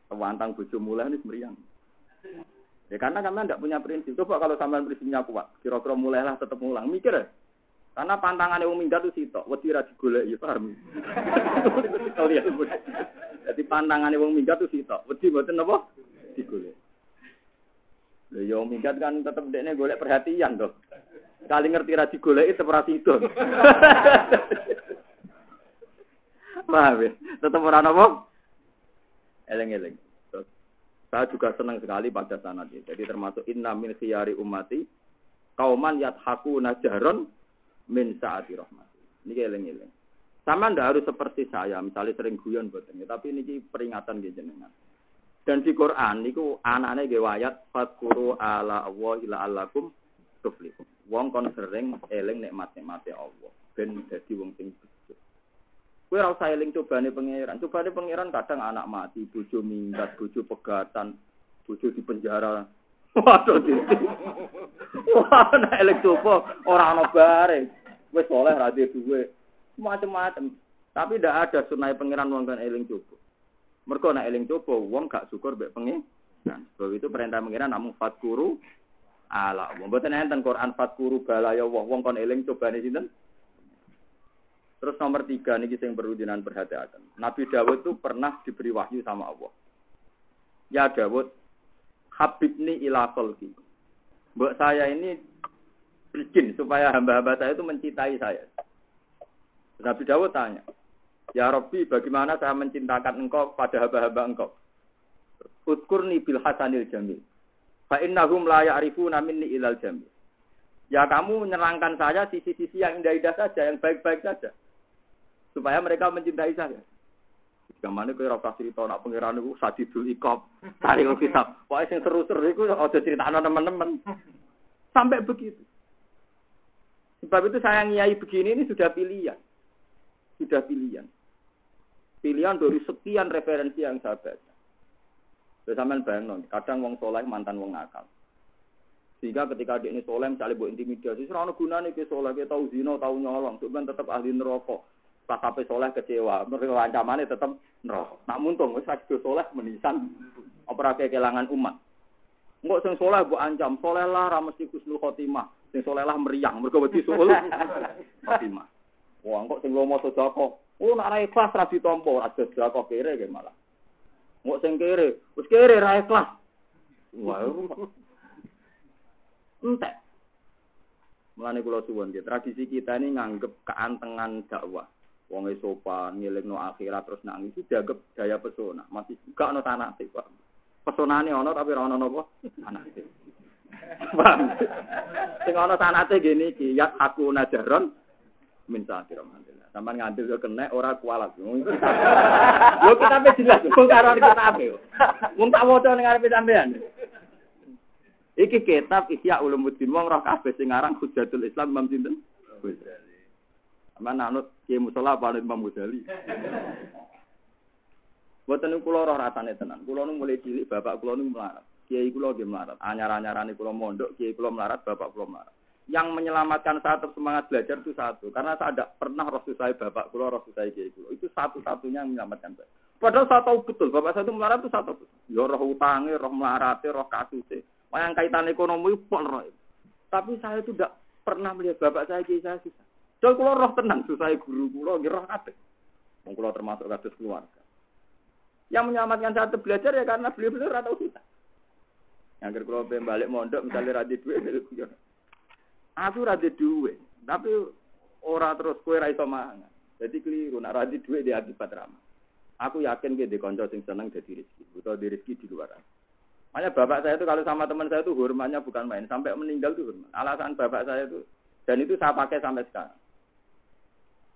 Wantang bojo mulai ini meriang. Ya karena sampean tidak punya prinsip. Coba kalau sampean prinsipnya kuat, kira-kira mulailah tetap mulang. Mikir ya. Karena pantangannya wong minggat itu sitok, wedi ra digoleki, paham. Jadi pantangannya wong minggat itu sitok, wedi mboten napa digoleki. Lha ya wong minggat kan tetep dekne golek perhatian to. Kali ngerti ra digoleki tetep ra sido. Paham ya? Tetep ora napa Eleng-eleng. Terus saya juga senang sekali pada sanad ini. Jadi termasuk inna min khiyari ummati kauman yathakuna jahron min saati rahmati. Ini eleng-eleng. Sama ndak harus seperti saya, misalnya sering guyon boten, tapi ini peringatan nggih jenengan. Dan di Quran niku anane nggih ayat fadkuru ala Allahi la'allakum tuflihun. Wong kon sering eling nikmat-nikmate Allah ben dadi wong sing bejo. Kowe ora usah eling cobane pangeran. Cobane pangeran kadang anak mati, bojo minggat, bojo pegatan, bojo di penjara. Waduh iki. Wah, nek eling coba ora ana bare. Wis oleh ra duwe. Macam-macam. Tapi tidak ada sunai pangeran wong kan eling coba. Mergo nek eling coba wong gak syukur mbek pangeran. Sebab itu perintah pangeran namung fatkuru ala. Mboten enten Quran fatkuru balaya wong kon eling cobane sinten? Terus nomor 3 niki sing perlu jenengan perhatikan. Nabi Dawud itu pernah diberi wahyu sama Allah. Ya Dawud, habibni ila khalqi. Mbok saya ini bikin supaya hamba-hamba saya itu mencintai saya. Nabi Dawud tanya, ya Rabbi, bagaimana saya mencintakan engkau pada hamba-hamba engkau? Udkurni bil hasanil jamil. Fa innahum la ya'rifuna minni ilal jamil. Ya kamu menyerangkan saya sisi-sisi yang indah-indah saja, yang baik-baik saja. Supaya mereka mencintai saya. Gamane kowe ora usah crita nak pangeran niku sadidul iqab, tarik kitab. Pokoke sing seru-seru iku aja critakno teman-teman. Sampai begitu. Sebab itu saya ngiyai begini ini sudah pilihan. Sudah pilihan. Pilihan dari sekian referensi yang saya baca. Sampeyan bayangno, kadang wong soleh mantan wong nakal. Sehingga ketika dia ini soleh misalnya buat intimidasi, ora ono gunane ke soleh, ke tau zina, tau nyolong, sampeyan tetap ahli neraka. Pas sampai soleh kecewa, mereka ancamannya tetap neraka. Nak muntung wis sakit soleh menisan ora kehilangan umat. Engko sing soleh mbok ancam, soleh lah ra mesti husnul khotimah. Sing soleh lah meriang, mergo wedi suul khotimah. Wah, kok sing lomo sedekah. Oh, nek ra ikhlas ra ditampa, ora sedekah kere ge malah. Kok sing kere, wis kere ra ikhlas. Wah. Entek. Mulane kula suwun nggih, tradisi kita ini nganggep keantengan dakwah. Wong e sopan, ngelingno akhirat terus nangis itu dianggap daya pesona. Masih gak ono tanate, Pak. Pesonane ono tapi ora ono napa? Tanate. Paham? Sing ono tanate ngene iki, ya aku najaron minta alhamdulillah. Sampeyan ngantil yo kena ora kualat. Lho kita wis jelas wong karo kita ape. Wong tak waca ning arepe sampean. Iki kitab Ihya Ulumuddin wong roh kabeh sing aran Hujatul Islam Imam sinten? Ghazali. Aman anut Ki Musala apa Imam Ghazali. Mboten kula roh rasane tenan. Kula nu mulai cilik bapak kula nu melarat. Kiai kula nggih melarat. Anyar-anyarane kula mondok, kiai kula melarat, bapak kula melarat. Yang menyelamatkan saya tetap semangat belajar itu satu. Karena saya tidak pernah roh susah bapak kula, roh susah kiai kula. Itu satu-satunya yang menyelamatkan saya. Padahal saya tahu betul bapak saya itu melarat itu satu. Ya roh utange, roh melarate, roh kasuse. Yang kaitan ekonomi pun roh. Tapi saya itu tidak pernah melihat bapak saya kiai saya susah. Jadi kula roh tenang susah guru kula nggih roh kabeh. Wong kula termasuk kados keluarga. Yang menyelamatkan saya belajar ya karena beliau-beliau ora tahu susah. Yang kula balik mondok misalnya ra duwe beliau. Aku ra duwe, tapi ora terus kowe ra iso mangan. Jadi keliru nek ra duwe di akibat ramah. Aku yakin ge de kanca sing seneng dadi rezeki, utawa di rezeki di luar. Makanya bapak saya itu kalau sama teman saya itu hormatnya bukan main, sampai meninggal itu hormat. Alasan bapak saya itu dan itu saya pakai sampai sekarang.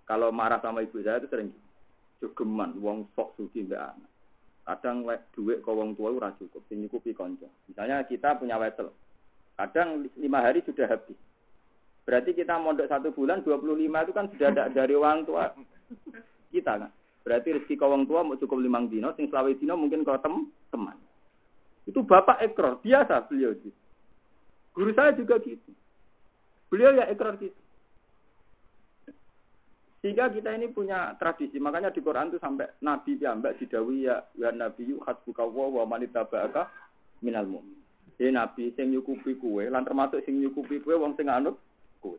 Kalau marah sama ibu saya itu sering jogeman wong sok suci mbak anak. Kadang duit ke wong tua ora cukup, sing nyukupi kanca. Misalnya kita punya wesel. Kadang 5 hari sudah habis. Berarti kita mondok 1 bulan 25 itu kan sudah ada dari orang tua kita kan. Berarti rezeki ke wong tua mau cukup 5 dino, sing selawe dino mungkin ke teman. Itu bapak ekor biasa beliau gitu. Guru saya juga gitu. Beliau ya ekor gitu. Sehingga kita ini punya tradisi. Makanya di Quran itu sampai Nabi piyambak didhawuhi ya nabiyyu hasbuka wa man ittaba'aka minal mu'min. Ya Nabi sing nyukupi kowe lan termasuk sing nyukupi kowe wong sing anut kowe.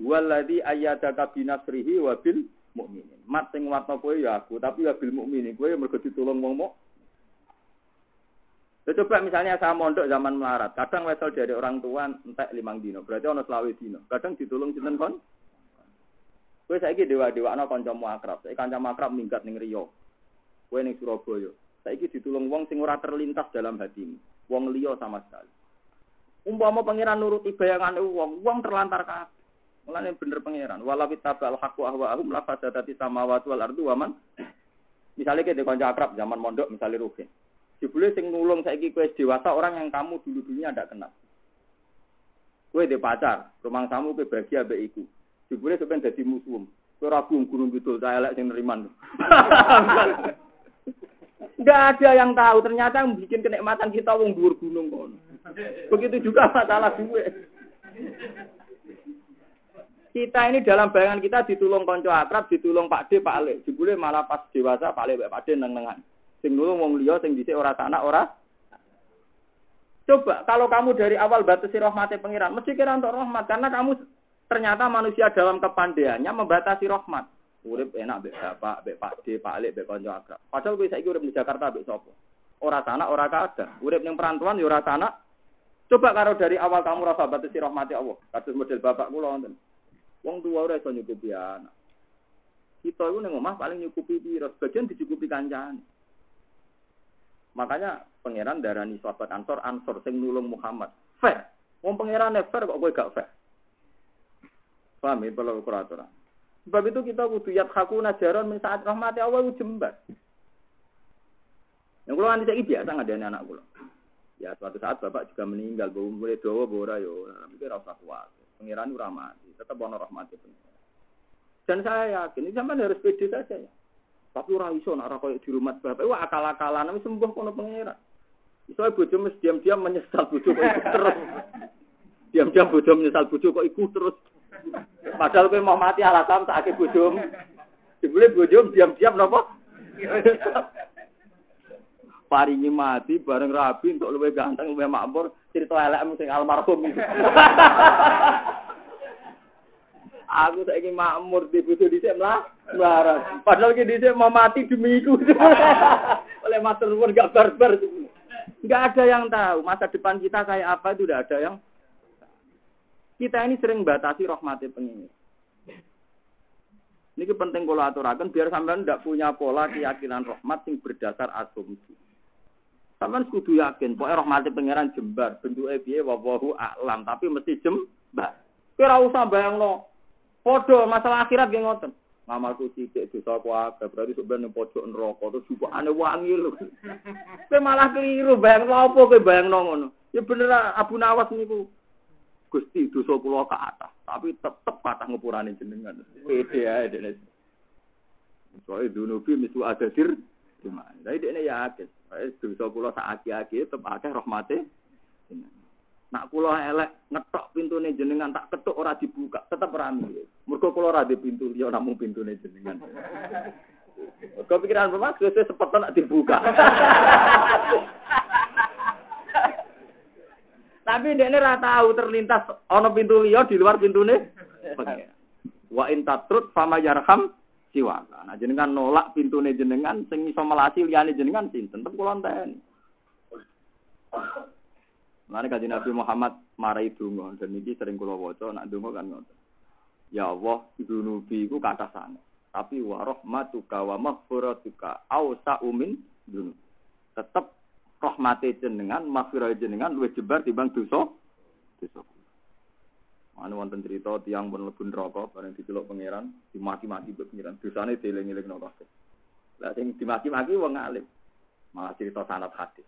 Waladzi ayyadaka binasrihi wa bil mukminin. Mat sing watno kowe ya aku, tapi ya bil mukminin kowe mergo ditulung wong muk. Coba misalnya saya mondok zaman melarat, kadang wesel dari orang tua entek 5 dino, berarti ono 20 dino. Kadang ditulung sinten kon? Kowe saiki dewa-dewakno kancamu akrab. Saiki kancamu akrab minggat ning Riau. Kowe ning Surabaya. Saiki ditulung wong sing ora terlintas dalam hatimu. Wong liya sama sekali. Umpama pangeran nuruti bayangane wong terlantar kabeh. Mulane bener pangeran. Wala bitabal haqqu ahwa'ahum la fasadati samawati wal ardu wa man. Misale ke kanca akrab zaman mondok misale Rugen. Jebule sing nulung saiki kowe dewasa orang yang kamu dulu-dulunya ndak kenal. Kowe de pacar, rumangsamu kowe bahagia mbek iku. Jebule sampeyan dadi musuh. Kowe ragu gunung kidul ta elek sing neriman. Enggak ada yang tahu ternyata yang bikin kenikmatan kita wong dhuwur gunung kono. Begitu juga masalah duit. Kita ini dalam bayangan kita ditulung konco akrab, ditulung Pak D, Pak Ale. Jebule malah pas dewasa Pak Ale, Pak D neng-nengan. Sing nulung wong liya sing dhisik ora sanak ora. Coba kalau kamu dari awal batasi rahmate pangeran, mesti kira untuk rahmat karena kamu ternyata manusia dalam kepandaiannya membatasi rahmat. Urip enak mbek bapak, mbek Pak D, Pak Ale, mbek kanca akrab. Padahal kowe saiki urip di Jakarta mbek sapa? Ora sanak, ora kada. Urip ning perantauan ya ora sanak. Coba karo dari awal kamu rasa batasi rahmati Allah. Kados model bapak kula wonten. Wong tuwa ora iso nyukupi anak. Kita iku ning omah paling nyukupi pira, sebagian dicukupi kancane. Makanya pangeran darani sahabat Ansor sing nulung Muhammad. Fair. Wong pangerane fair kok kowe gak fair. Paham ya kalau kurang. Sebab itu kita kudu yathakuna jaron min saat rahmati Allah itu jembar. Yang kula nganti saiki biasa ngadani anak kula. Ya suatu saat bapak juga meninggal, bawa mulai dawa ora yo, tapi ora usah kuwatir. Pangeran ora mati, tetap ana rahmati pangeran. Dan saya yakin ini sampean harus pede saja ya. Tapi ora iso nek ora koyo di rumah bapak, wah akal-akalan wis sembuh kono pangeran. Iso bojo mesti diam-diam menyesal bojo kok ikut terus. Diam-diam bojo menyesal bojo kok ikut terus. Padahal kowe mau mati alasan sakake bojo. Dibule bojo diam-diam napa? Paringi mati bareng rabi untuk luwih ganteng luwih makmur cerita elekmu sing almarhum itu. Aku saiki makmur di bojo dhisik mlarat. Padahal ki dhisik mau mati demi iku. Oleh matur nuwun gak barbar. Enggak ada yang tahu masa depan kita kayak apa itu udah ada yang. Kita ini sering batasi rahmati pengen. Ini penting kalau aturakan biar sampean tidak punya pola keyakinan rahmat yang berdasar asumsi. Sampean kudu yakin, pokoknya rahmati pangeran jembar, bentuke piye wallahu a'lam, tapi mesti jembar. Ora usah bayangno. Padha masalah akhirat nggih ngoten. Ngamalku sithik dosaku akeh, berarti sampean ning pojok neraka terus jupukane wangi lho. Kowe malah keliru bayangno apa kowe bayangno ngono. Ya bener Abu Nawas niku. Gusti dosa kula ke atas, tapi tetep kathah ngepurane jenengan. Pede ae dene. Soale dunubi misu adadir gimana? Lah dekne yakin, dosa kula sak aki-aki tetep akeh rahmate. Nak kula elek ngetok pintune jenengan tak ketuk ora dibuka, tetep rame. Mergo kula ora di pintu liya namung pintune jenengan. Kepikiran bapak sesuk sepeten nak dibuka. Tapi dekne ora tahu terlintas ana pintu liya di luar pintune. Wa in tatrut fama yarham siwaka. Nah jenengan nolak pintune jenengan sing iso melasi liyane jenengan sinten tetep kula enten. Mane kanjeng Nabi Muhammad marai donga dan iki sering kula waca nek donga kan ngoten. Ya Allah, dunubi iku kathah tapi wa rahmatuka wa maghfiratuka ausa'u min dunub. Tetep rahmate jenengan, maghfirah jenengan luwih jembar timbang dosa. Anu wonten cerita tiyang pun mlebu neraka bareng diceluk pangeran, dimaki-maki mbek pangeran. Dosane dieling-elingno kabeh. Lah sing dimaki-maki wong alim. Malah cerita sanad hadis.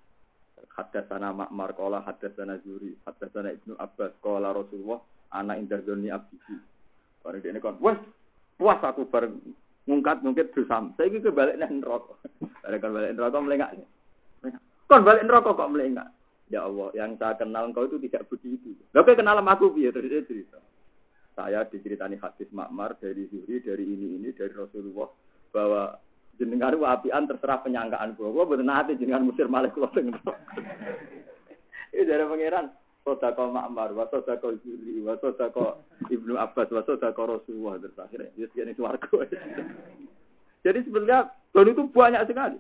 Hadatsana Ma'mar qala hadatsana Zuri, hadatsana Ibnu Abbas qala Rasulullah ana indadzoni abdi. Bareng dene kon, wes puas aku bareng ngungkat-ngungkit dosa. Saiki kebalik nang neraka. Bareng kon balik neraka melengak. Kon balik neraka kok melengak. Ya Allah, yang saya kenal engkau itu tidak begitu. Lah kowe kenal aku piye terus cerita. Saya diceritani hadis Ma'mar dari Zuri, dari ini dari Rasulullah bahwa jenengan apian terserah penyangkaan kula. Kula mboten nate jenengan musir malih kula teng. Iki dari pangeran sedekah Ma'mar, wa sedekah Zuri, wa sedekah Ibnu Abbas, wa sedekah Rasulullah terakhir. Wis kene swarga. Jadi sebenarnya dan itu banyak sekali.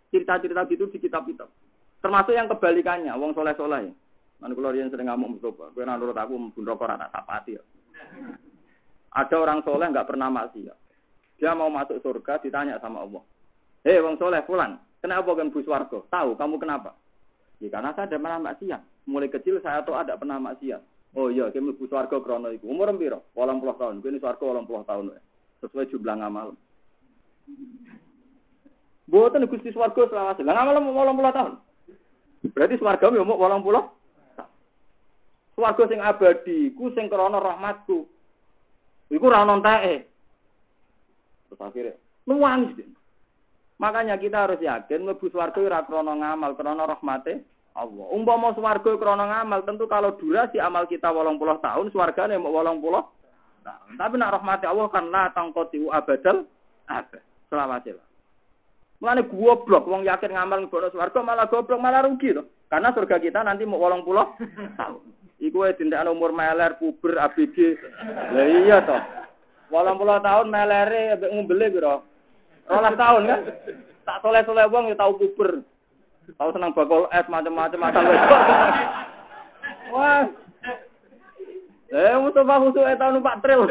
Cerita-cerita gitu di kitab-kitab. Termasuk yang kebalikannya, wong soleh-soleh. Lan kula riyen sering ngamuk Mustofa, kowe ora nurut aku mlebu neraka ora tak tapati ya. Ada orang soleh enggak pernah maksiat. Dia mau masuk surga ditanya sama Allah. Hei wong soleh fulan, Kenapa kan bus warga? Tahu kamu kenapa? Ya karena saya ada pernah maksiat. Mulai kecil saya tuh ada pernah maksiat. Oh iya, kamu bus warga krono iku. Umur piro? 80 tahun. Kene warga 80 tahun. Sesuai jumlah ngamal. Mboten Gusti swarga selawase. Lah ngamal mau 80 tahun. Berarti swarga yo mau 80. Swarga sing abadi, ku sing krana rahmatku. Iku ora ono enteke. Terus akhirnya nuwangis. Makanya kita harus yakin mlebu swarga ora krana ngamal, krana rahmate Allah. Umpama swarga krana ngamal, tentu kalau durasi amal kita 80 tahun, swargane mau 80 tahun. Tapi nak rahmate Allah kan la tangqoti abadal abad. Selawase. Mulane goblok wong yakin ngamal nggono swarga malah goblok malah rugi to. Karena surga kita nanti mau 80 tahun. Iku wae tindakan umur meler, puber, ABG. Lah iya to. 80 tahun melere mbek ngumbele piro? 12 tahun kan? Tak soleh-soleh wong ya tau puber. Tau senang bakul es macam-macam asal wis. Wah. Mustafa khusuk tahun numpak tril.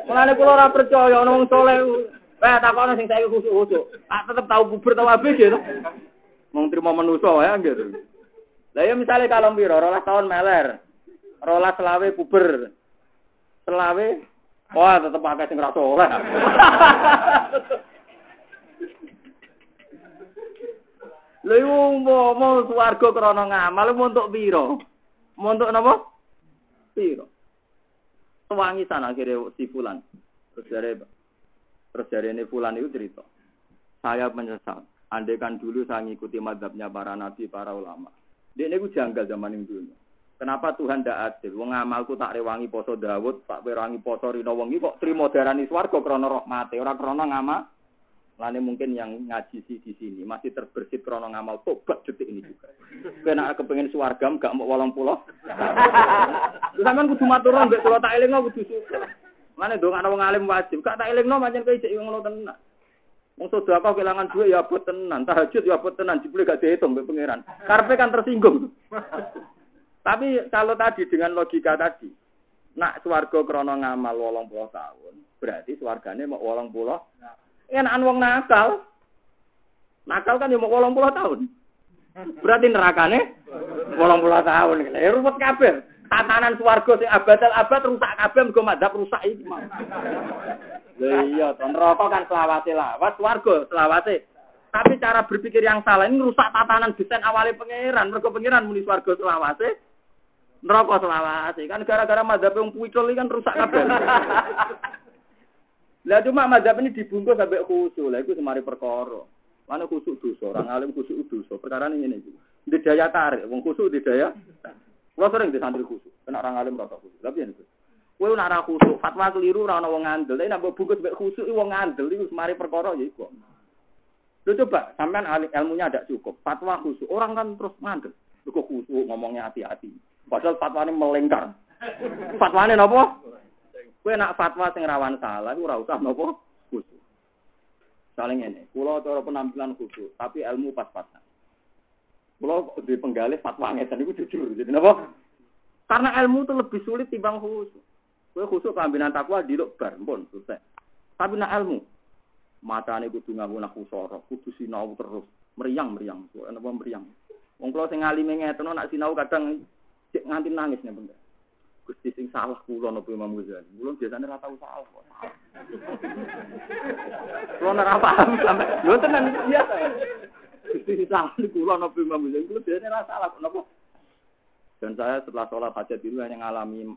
Mulane kula ora percaya ana wong soleh. Takono sing saiki khusuk-khusuk. Tak tetep tau puber tau ABG to. Wong trimo manusa wae gitu. Lah ya misale kalong piro 12 tahun meler. 12 selawe puber. Selawe wah tetep akeh sing ora soleh. Lha yo mau swarga krana ngamal montok piro? Montok napa? Piro? Sewangisan akhirnya si Fulan. Terus dari ini Fulan itu cerita. Saya menyesal. Andai kan dulu saya ngikuti mazhabnya para nabi, para ulama. Dia ini janggal zaman yang dulu. Kenapa Tuhan tidak adil? Wong amalku tak rewangi poso Daud, tak rewangi poso Rino wengi kok trimo darani swarga krana rahmate, ora krana ngamal. Lane mungkin yang ngaji di sini masih terbersit krana ngamal tobat detik ini juga. Kena kepengin swarga gak mau 80. Terus sampean kudu matur mbek kula tak elingno kudu syukur. Lane ndongakno wong alim wajib, gak tak elingno pancen kowe cek ngono tenan. Wong sedekah kelangan duit ya abot tenan, tahajud ya abot tenan, jebule gak dihitung mbek pangeran. Karepe kan tersinggung. Tapi kalau tadi dengan logika tadi, nak swarga krana ngamal 80 tahun, berarti swargane mau 80. Enakan wong nakal. Nakal kan ya mau 80 tahun. Berarti nerakane 80 tahun. Ya ruwet kabeh. Tatanan swarga sing abad rusak kabeh mergo madzhab rusak iki mau. Lha iya, to neraka kan selawase lawas, swarga selawase. Tapi cara berpikir yang salah ini rusak tatanan desain awale pangeran. Mergo pangeran muni swarga selawase, neraka selawase. Kan gara-gara madzhab wong puicul iki kan rusak kabeh. Lah cuma mazhab ini dibungkus sampai khusyuk. Lah iku semari perkara. Mana khusyuk dosa, orang alim khusyuk dosa. Perkara ini ngene iki. Di daya tarik, wong khusyuk di daya. Kulo sering di santri khusyuk, kena orang alim rasa khusyuk. Lah piye niku? Kowe nek ora khusyuk, fatwa keliru ora ana wong ngandel. Nek mbok bungkus mbek khusyuk wong ngandel iku semari perkara ya iku. Lho coba sampean ilmunya ada cukup. Fatwa khusyuk, orang kan terus ngandel. Kok khusyuk ngomongnya hati-hati. Padahal fatwane melengkar. Fatwane napa? Kowe nak fatwa sing rawan salah iku ora usah napa khusyuk. Saling ngene, kula cara penampilan khusyuk, tapi ilmu pas-pasan. Kula di penggalih fatwa ngeten iku jujur. Jadi napa? Karena ilmu itu lebih sulit timbang khusyuk. Kowe khusyuk kambinan takwa diluk bar, pun selesai. Tapi nak ilmu matane kudu nganggo nakusara, kudu sinau terus, meriang-meriang. Napa meriang? Wong kula sing ngalime ngeten nak sinau kadang nganti nangis nek bener. Gusti sing salah kula napa Imam Ghazali. Kula biasane ora tau salah kok. Kula ora paham sampe lho tenan biasa. Gusti sing salah kula napa Imam Ghazali. Kula biasane ora salah kok napa. Dan saya setelah sholat hajat itu hanya ngalami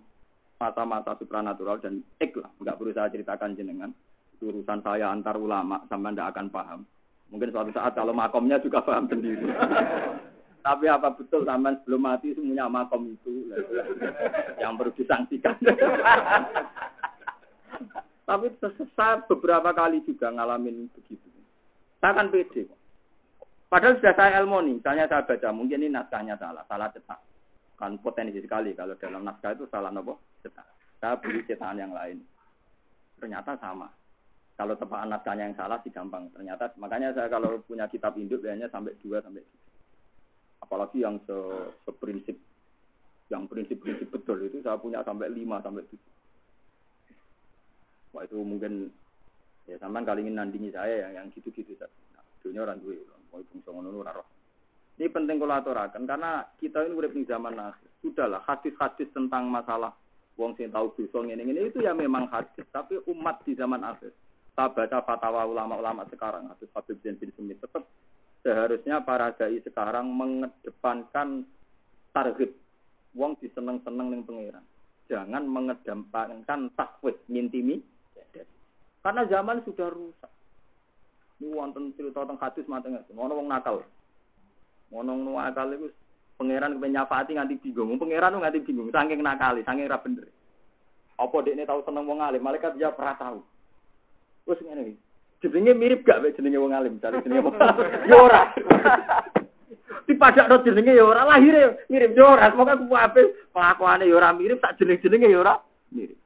mata-mata supranatural dan ikhlas. Enggak perlu saya ceritakan jenengan. Itu urusan saya antar ulama sampai ndak akan paham. Mungkin suatu saat kalau makomnya juga paham sendiri. Tapi apa betul sampean sebelum mati semuanya makom itu yang perlu disangsikan. Tapi saya beberapa kali juga ngalamin begitu. Saya kan pede. Padahal sudah saya ilmu nih, misalnya saya baca, mungkin ini naskahnya salah cetak. Kan potensi sekali kalau dalam naskah itu salah nopo cetak. Saya beli cetakan yang lain. Ternyata sama. Kalau tepaan naskahnya yang salah sih gampang. Ternyata makanya saya kalau punya kitab induk biasanya sampai 2 sampai 3. Apalagi yang seprinsip, yang prinsip-prinsip betul itu saya punya sampai 5 sampai 7. Wah itu mungkin Ya sampean kali ingin nandingi saya yang gitu-gitu saja. Nah, dunia orang duwe, mau bungsu ngono ora roh. Ini penting kula aturaken karena kita ini urip ning zaman akhir. Sudahlah hadis-hadis tentang masalah wong sing tahu dosa ngene-ngene itu ya memang hadis, tapi umat di zaman akhir. Saya baca fatwa ulama-ulama sekarang, hadis Habib bin Smith tetap seharusnya para dai sekarang mengedepankan target wong diseneng-seneng ning pangeran. Jangan mengedepankan takwid, ngintimi. Karena zaman sudah rusak. Ini wonten cerita tentang hadis mateng. Ono wong nakal. Ono nakal iku pangeran kepen nyafaati nganti bingung. Pangeran nganti bingung saking nakali, saking ra bener. Apa dekne tahu seneng wong alim, malaikat dia ora tahu. Wes ngene iki. Jenenge mirip gak mek jenenge wong alim, cari jenenge wong alim. Ya ora. Dipadakno jenenge ya ora, lahire mirip ya ora. Semoga kuwabe kelakuane ya ora mirip, sak jeneng-jenenge ya ora mirip.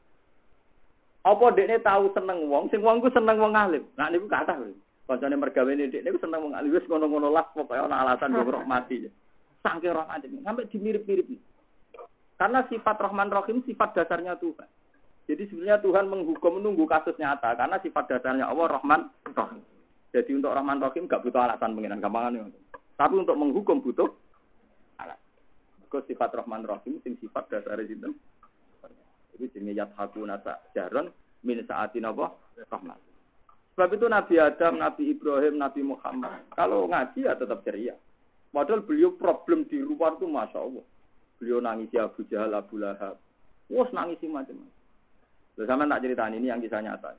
Apa dekne tahu seneng wong, sing wong ku seneng wong alim. Nah niku kathah lho. Kancane mergawene dekne ku seneng wong alim wis ngono-ngono lah pokoke ana alasan kok mati. Saking rahmate sampai dimirip-mirip. Karena sifat Rahman Rahim sifat dasarnya Tuhan. Jadi sebenarnya Tuhan menghukum menunggu kasus nyata karena sifat dasarnya Allah Rahman Rahim. Jadi untuk Rahman Rahim enggak butuh alasan pengiran gampangan. Tapi untuk menghukum butuh alasan. Kok sifat Rahman Rahim sing sifat dasare sinten? Itu jenenge yathakuna jaran min saatin apa? Rahmat. Sebab itu Nabi Adam, Nabi Ibrahim, Nabi Muhammad kalau ngaji ya tetap ceria. Padahal beliau problem di luar itu Masya Allah. Beliau nangisi Abu Jahal, Abu Lahab. Wah nangisi macam-macam. Bersama tak ceritaan ini yang kisah nyata.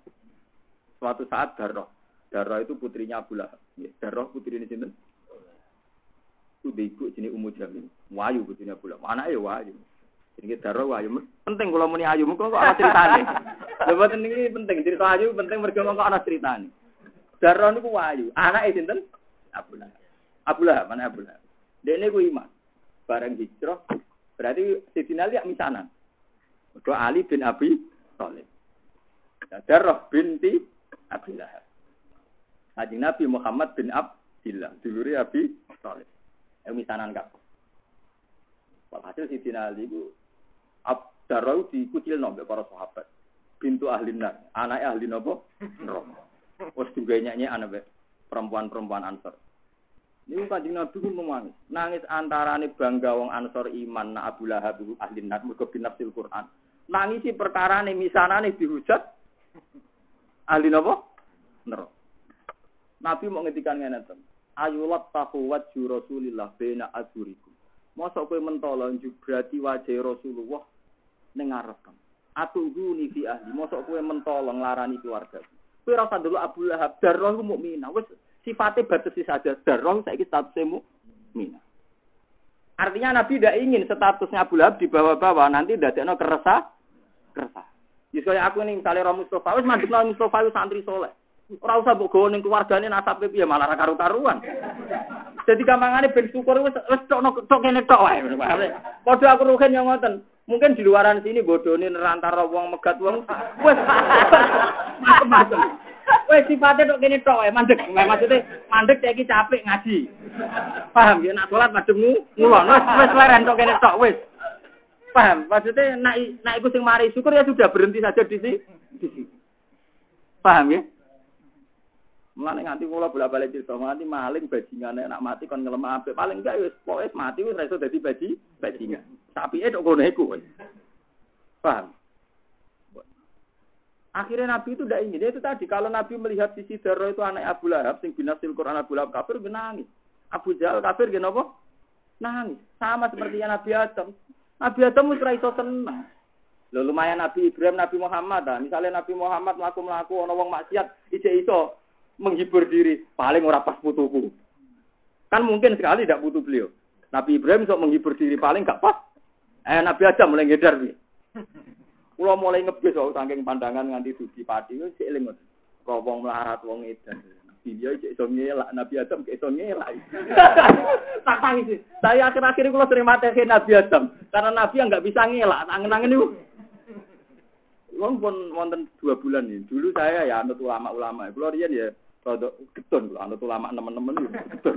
Suatu saat Darroh itu putrinya Abu Lahab. Darroh putri ini sinten? Itu ibu jenis Ummu Jamil. Wahyu putrinya Abu Lahab. Anaknya Wahyu. Jadi Darroh Wahyu. Penting kalau muni Ayu, kok ana ceritane. Lha ini penting cerita Ayu penting mergo kok ana ceritane. Darroh niku Wahyu. Anake sinten? Abu Lahab. Abu Lahab, mana Abu Lahab? Dekne ku iman. Bareng hijrah berarti Sidina Ali misanan. Mergo Ali bin Abi Thalib. Darroh binti Abi Lahab. Kanjeng Nabi Muhammad bin Abdillah, dulure Abi Thalib. Misanan kabeh. Walhasil Sidina Ali ku Darroh dikucilno mbek para sahabat. Bintu ahli nar, anake ahli napa? Neraka. Wes juga nyanyi anak perempuan-perempuan Ansor. Ini Kanjeng Nabi ku nangis antarane bangga wong Ansor iman na Abu Lahab ahli nar mergo binafsil Quran. Nangisi perkarane misanane dihujat ahli napa? Neraka. Nabi mau ngendikan ngene to. Ayulat taqwat Rasulillah bena azurikum. Mosok kowe mentolo jubrati wajah Rasulullah ning ngarep kamu. Atuhuni fi ahli. Mosok kowe mentolo nglarani keluarga. Kowe ora usah ndelok Abu Lahab, Darroh ku mukminah. Wis sifate batesi saja. Darroh saiki statusnya mukminah. Artinya Nabi tidak ingin statusnya Abu Lahab dibawa-bawa nanti ndadekno keresah. Wis kaya aku ning misale Roh Mustofa, wis mandekno Mustofa wis santri saleh. Ora usah mbok gowo ning keluargane nasabe piye malah ra karu-karuan. Jadi gampangane ben syukur wis tok kene tok wae. Padha aku rugen yo ngoten. Mungkin di luaran sini bodone nerantara wong megat wong wis macam-macam. Wis sifate tok kene tok wae mandek. Maksudnya mandek saiki capek ngaji. Paham ya nak salat madhep ngulon wis leren tok kene tok wis. Paham? Maksudnya nak iku sing mari syukur ya sudah berhenti saja di sini. Paham ya? Mulane nganti kula bolak-balik cerita mati maling bajingane nak mati kon ngelem apik paling enggak wis pokoke mati wis ra iso dadi bajingan. Sapike tok ngono iku. Paham? Akhirnya Nabi itu tidak ingin. Itu tadi kalau Nabi melihat sisi Darroh itu anak Abu Lahab sing binasil Quran Abu Lahab kafir nangis. Abu Jahal kafir napa? Nangis. Sama seperti Nabi Adam. Nabi Adam wis ra iso seneng. Lho lumayan Nabi Ibrahim, Nabi Muhammad. Misalnya Nabi Muhammad mlaku-mlaku ana wong maksiat iso menghibur diri, paling ora pas putuku. Kan mungkin sekali tidak butuh beliau. Nabi Ibrahim sok menghibur diri paling gak pas. Nabi Adam mulai ngedar piye. Kula mulai ngebis kok saking pandangan nganti dugi pati wis eling ngoten. Kok wong melarat wong edan. Nabi dia iso ngelak, Nabi Adam iso ngelak. Tak tangis. Saya akhir-akhir kula sering materi Nabi Adam karena Nabi yang enggak bisa ngelak, angen-angen niku. Wong pun wonten 2 bulan ini. Dulu saya ya anut ulama-ulama. Kula riyen ya rada getun kula anut ulama teman-teman itu getun.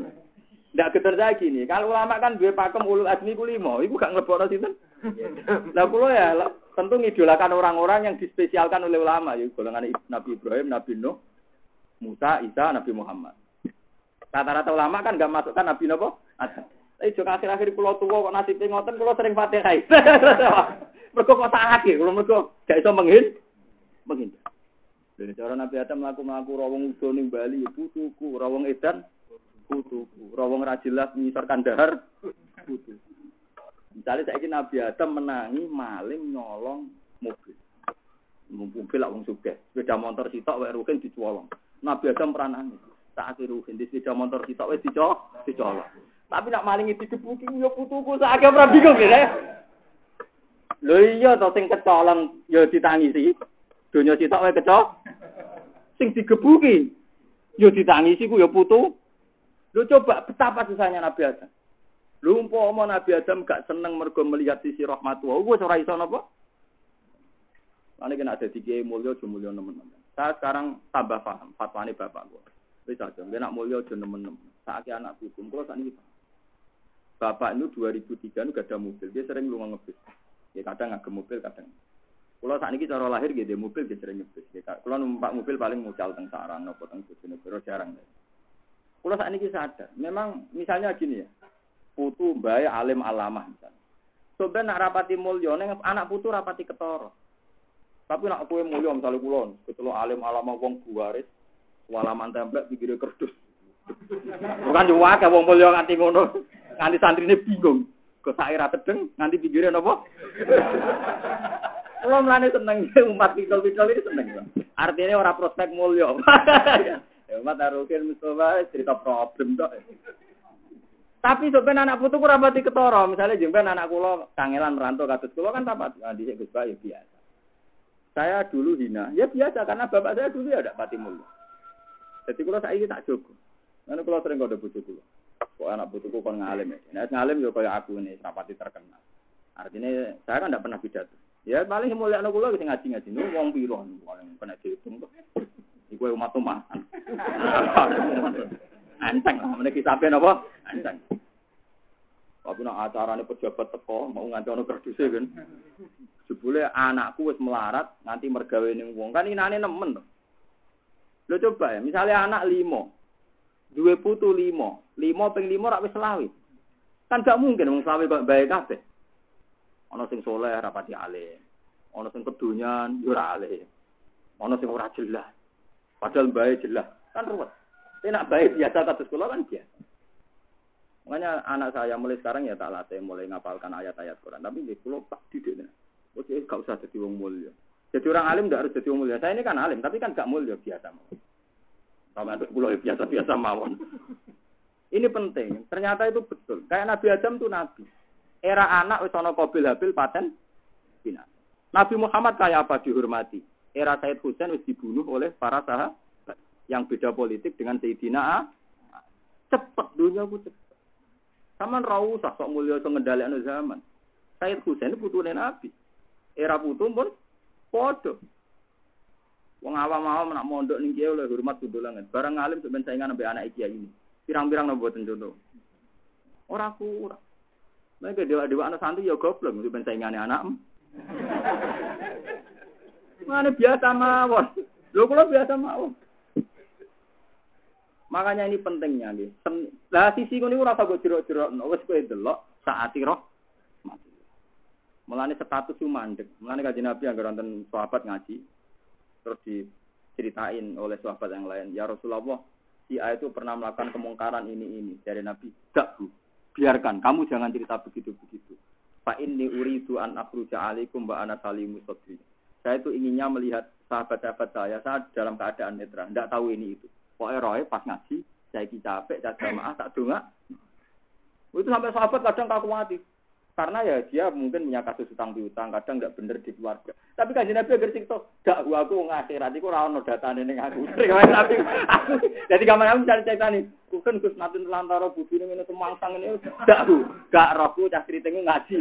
Ndak getun saya gini. Kalau ulama kan duwe pakem ulul azmi ku 5. Iku gak nglebokno sinten? Lah kula ya tentu ngidolakan orang-orang yang dispesialkan oleh ulama ya golongan Nabi Ibrahim, Nabi Nuh, Musa, Isa, Nabi Muhammad. Rata-rata ulama kan enggak masukkan Nabi napa? Adam. Tapi juga akhir-akhir kula tuwa kok nasibe ngoten kula sering Fatihah. Mergo kok salah iki, kula mergo gak iso menghindar. Dene cara Nabi Adam mlaku-mlaku ra wong udo ning Bali ya putuku, ra wong edan putuku, ra wong ra jelas ngisor kandahar putuku. Misalnya saiki Nabi Adam menangi maling nyolong mobil. Mobil lak wong sugih, sepeda motor sitok wae rugen dicolong. Nabi Adam peranane. Tak akhir rugen di sepeda motor sitok wis dicolong. Tapi nak maling itu digebuki yo putuku sak akeh ora bingung ya. Lho iya to sing kecolong yo ditangisi. Donya sitok wae sing digebuki yo ditangisi ku yo putu. Lho coba betapa susahnya Nabi Adam. Lho umpama Nabi Adam gak seneng mergo melihat sisi rahmatullah, wis ora iso napa? Lan iki nek dadi kiai mulya aja mulya nemen-nemen. Saya sekarang tambah paham fatwane bapak gua. Wis aja, nek mulya aja nemen-nemen. Saiki anak hukum kula sakniki. Bapak itu 2003 itu gak ada mobil, dia sering lunga ngebis. Ya kadang ngagem mobil, kadang. Kalau saat ini cara lahir gitu, mobil dia sering ngebis. Kalau numpak mobil paling mucal teng sarang, nopo teng Bojonegoro jarang. Kalau saat ini sadar, memang misalnya gini ya, putu bae alim alamah misalnya. Sebenarnya nak rapati mulya, neng anak putu rapati ketara. Tapi nak kowe mulya misalnya kulon, ketelu alim alamah wong buaris, walaman templek pinggire kerdus. Bukan cuma ke wong mulya nganti ngono. Nganti santrine bingung. Kok sak ira tedeng nganti pinggire napa? Kulo mlane seneng umat pikul-pikul iki seneng. Artinya ora prospek mulya. Ya umat arukin Mustafa cerita problem tok. Tapi sampeyan anak putu ku ora pati ketara. Misale jemben anak kula kangelan merantau kados kula kan tapat dhisik Gus Bayu biasa. Saya dulu hina. Ya biasa karena bapak saya dulu ya ndak pati mulya. Jadi kula saiki tak jogo. Ana kula sering kode bojo kula. Kok anak putuku kon ngalim ya. Nek ngalim yo kaya aku nih, rapati terkenal. Artinya saya kan enggak pernah pidato. Ya paling mulia anak kula sing ngaji-ngaji nu wong piro paling kena dihitung kok. Iku umat-umat. Anteng lah meniki sampe napa? Anteng. Tapi nek acarane pejabat teko mau nganti ono kerduse kan. Jebule anakku wis melarat nganti mergawe ning wong kan inane nemen to. Lho coba ya, misalnya anak 5 duwe putu 5 ping 5 rak wis selawi. Kan gak mungkin wong selawi kok bae kabeh. Ana sing saleh rapati alim. Ana sing kedonyan yo ora alim. Ana sing ora jelas. Padahal bae jelas. Kan ruwet. Nek bae biasa kados kula kan biasa. Makanya anak saya mulai sekarang ya tak latih mulai ngapalkan ayat-ayat Quran. Tapi nggih kula tak didikne. Oke, gak usah jadi wong mulya. Jadi orang alim enggak harus jadi wong mulya. Saya ini kan alim, tapi kan gak mulya biasa. Sama anak kula biasa-biasa mawon. Ini penting. Ternyata itu betul. Kayak Nabi Adam itu nabi. Era anak wis ana Qabil Habil paten binatang. Nabi Muhammad kayak apa dihormati? Era Said Husain wis dibunuh oleh para sahabat yang beda politik dengan Sayyidina A. Cepet dunia ku cepet. Saman ra usah sok mulya sok ngendhalekno zaman. Said Husain putune Nabi. Era putu pun padha. Wong awam-awam nak mondok ning kiai oleh hormat dolangan. Barang alim sampeyan saingan ambek anak kiai ini. Pirang-pirang nang mboten contoh. Ora kurang. Nek dewa-dewa anak santri ya goblok sampeyan saingane anak. Mana biasa mawon. Lho kula biasa mawon. Makanya ini pentingnya nggih. Lah sisi ngene ora usah go jerok-jerokno. Wis kowe delok saati roh mati. Mulane status ku mandeg. Mulane kanjeng Nabi anggere wonten sahabat ngaji terus diceritain oleh sahabat yang lain. Ya Rasulullah, si A itu pernah melakukan kemungkaran ini. Dari Nabi, "Dak, Bu. Biarkan, kamu jangan cerita begitu-begitu. Fa inni uridu an akhruja alaikum wa ana salimu sadri." Saya itu inginnya melihat sahabat-sahabat saya dalam keadaan netral, enggak tahu ini itu. Pokoke roe pas ngaji, saya iki capek, tak jamaah, tak donga. Itu sampai sahabat kadang kakuati. Karena ya dia mungkin punya kasus utang piutang, kadang enggak bener di keluarga. Tapi kan Nabi agar cerita, "Dak aku ngakhirat iku ora ono datane ning aku." Tapi aku jadi kamar aku cari ceritane. Kuken Gus Natun lantara budine ngene semangsang ngene. Dak gak rohku cah critenge ngaji.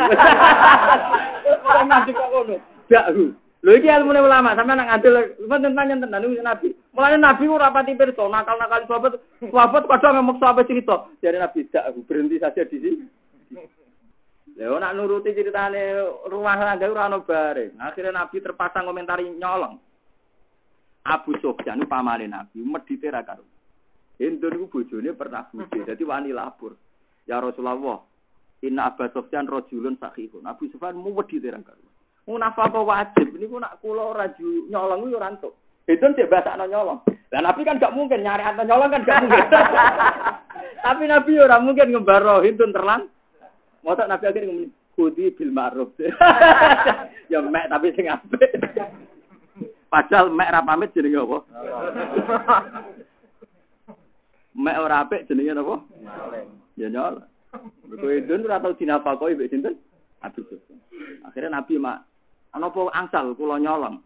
Ora ngaji kok ngono. Dak lho iki ilmune ulama, sampeyan nak ngadil panjenengan tenan Nabi. Mulane Nabi ora pati pirsa, nakal-nakal sahabat kadang ngemuk sahabat cerita. Jadi Nabi dak berhenti saja di sini. Lha nak nuruti ceritane rumah tangga ora ono bareng. Akhirnya Nabi terpaksa komentari nyolong. Abu Sufyan pamane Nabi, medhite ra karo. Hindun ku bojone pernah budi, dadi wani lapor. Ya Rasulullah, inna Abu Sufyan rajulun sakhihun. Abu Sufyan medhite ra karo. Munafaqah wajib niku nak kula ora nyolong yo ora entuk. Hindun sik basakno nyolong. Lah Nabi kan gak mungkin nyari anten nyolong kan gak mungkin. Tapi Nabi ora mungkin ngembaro Hindun terlang. Mosok Nabi akhirnya ngomong khudi bil ma'ruf. Ya mek tapi sing apik. Padahal mek ra pamit jenenge apa? Mek ora apik jenenge apa? Ya nyol. Mergo Hindun ora tau dinafakoi mbek sinten? Abu Sufyan. Akhirnya Nabi mak ana apa angsal kula nyolong.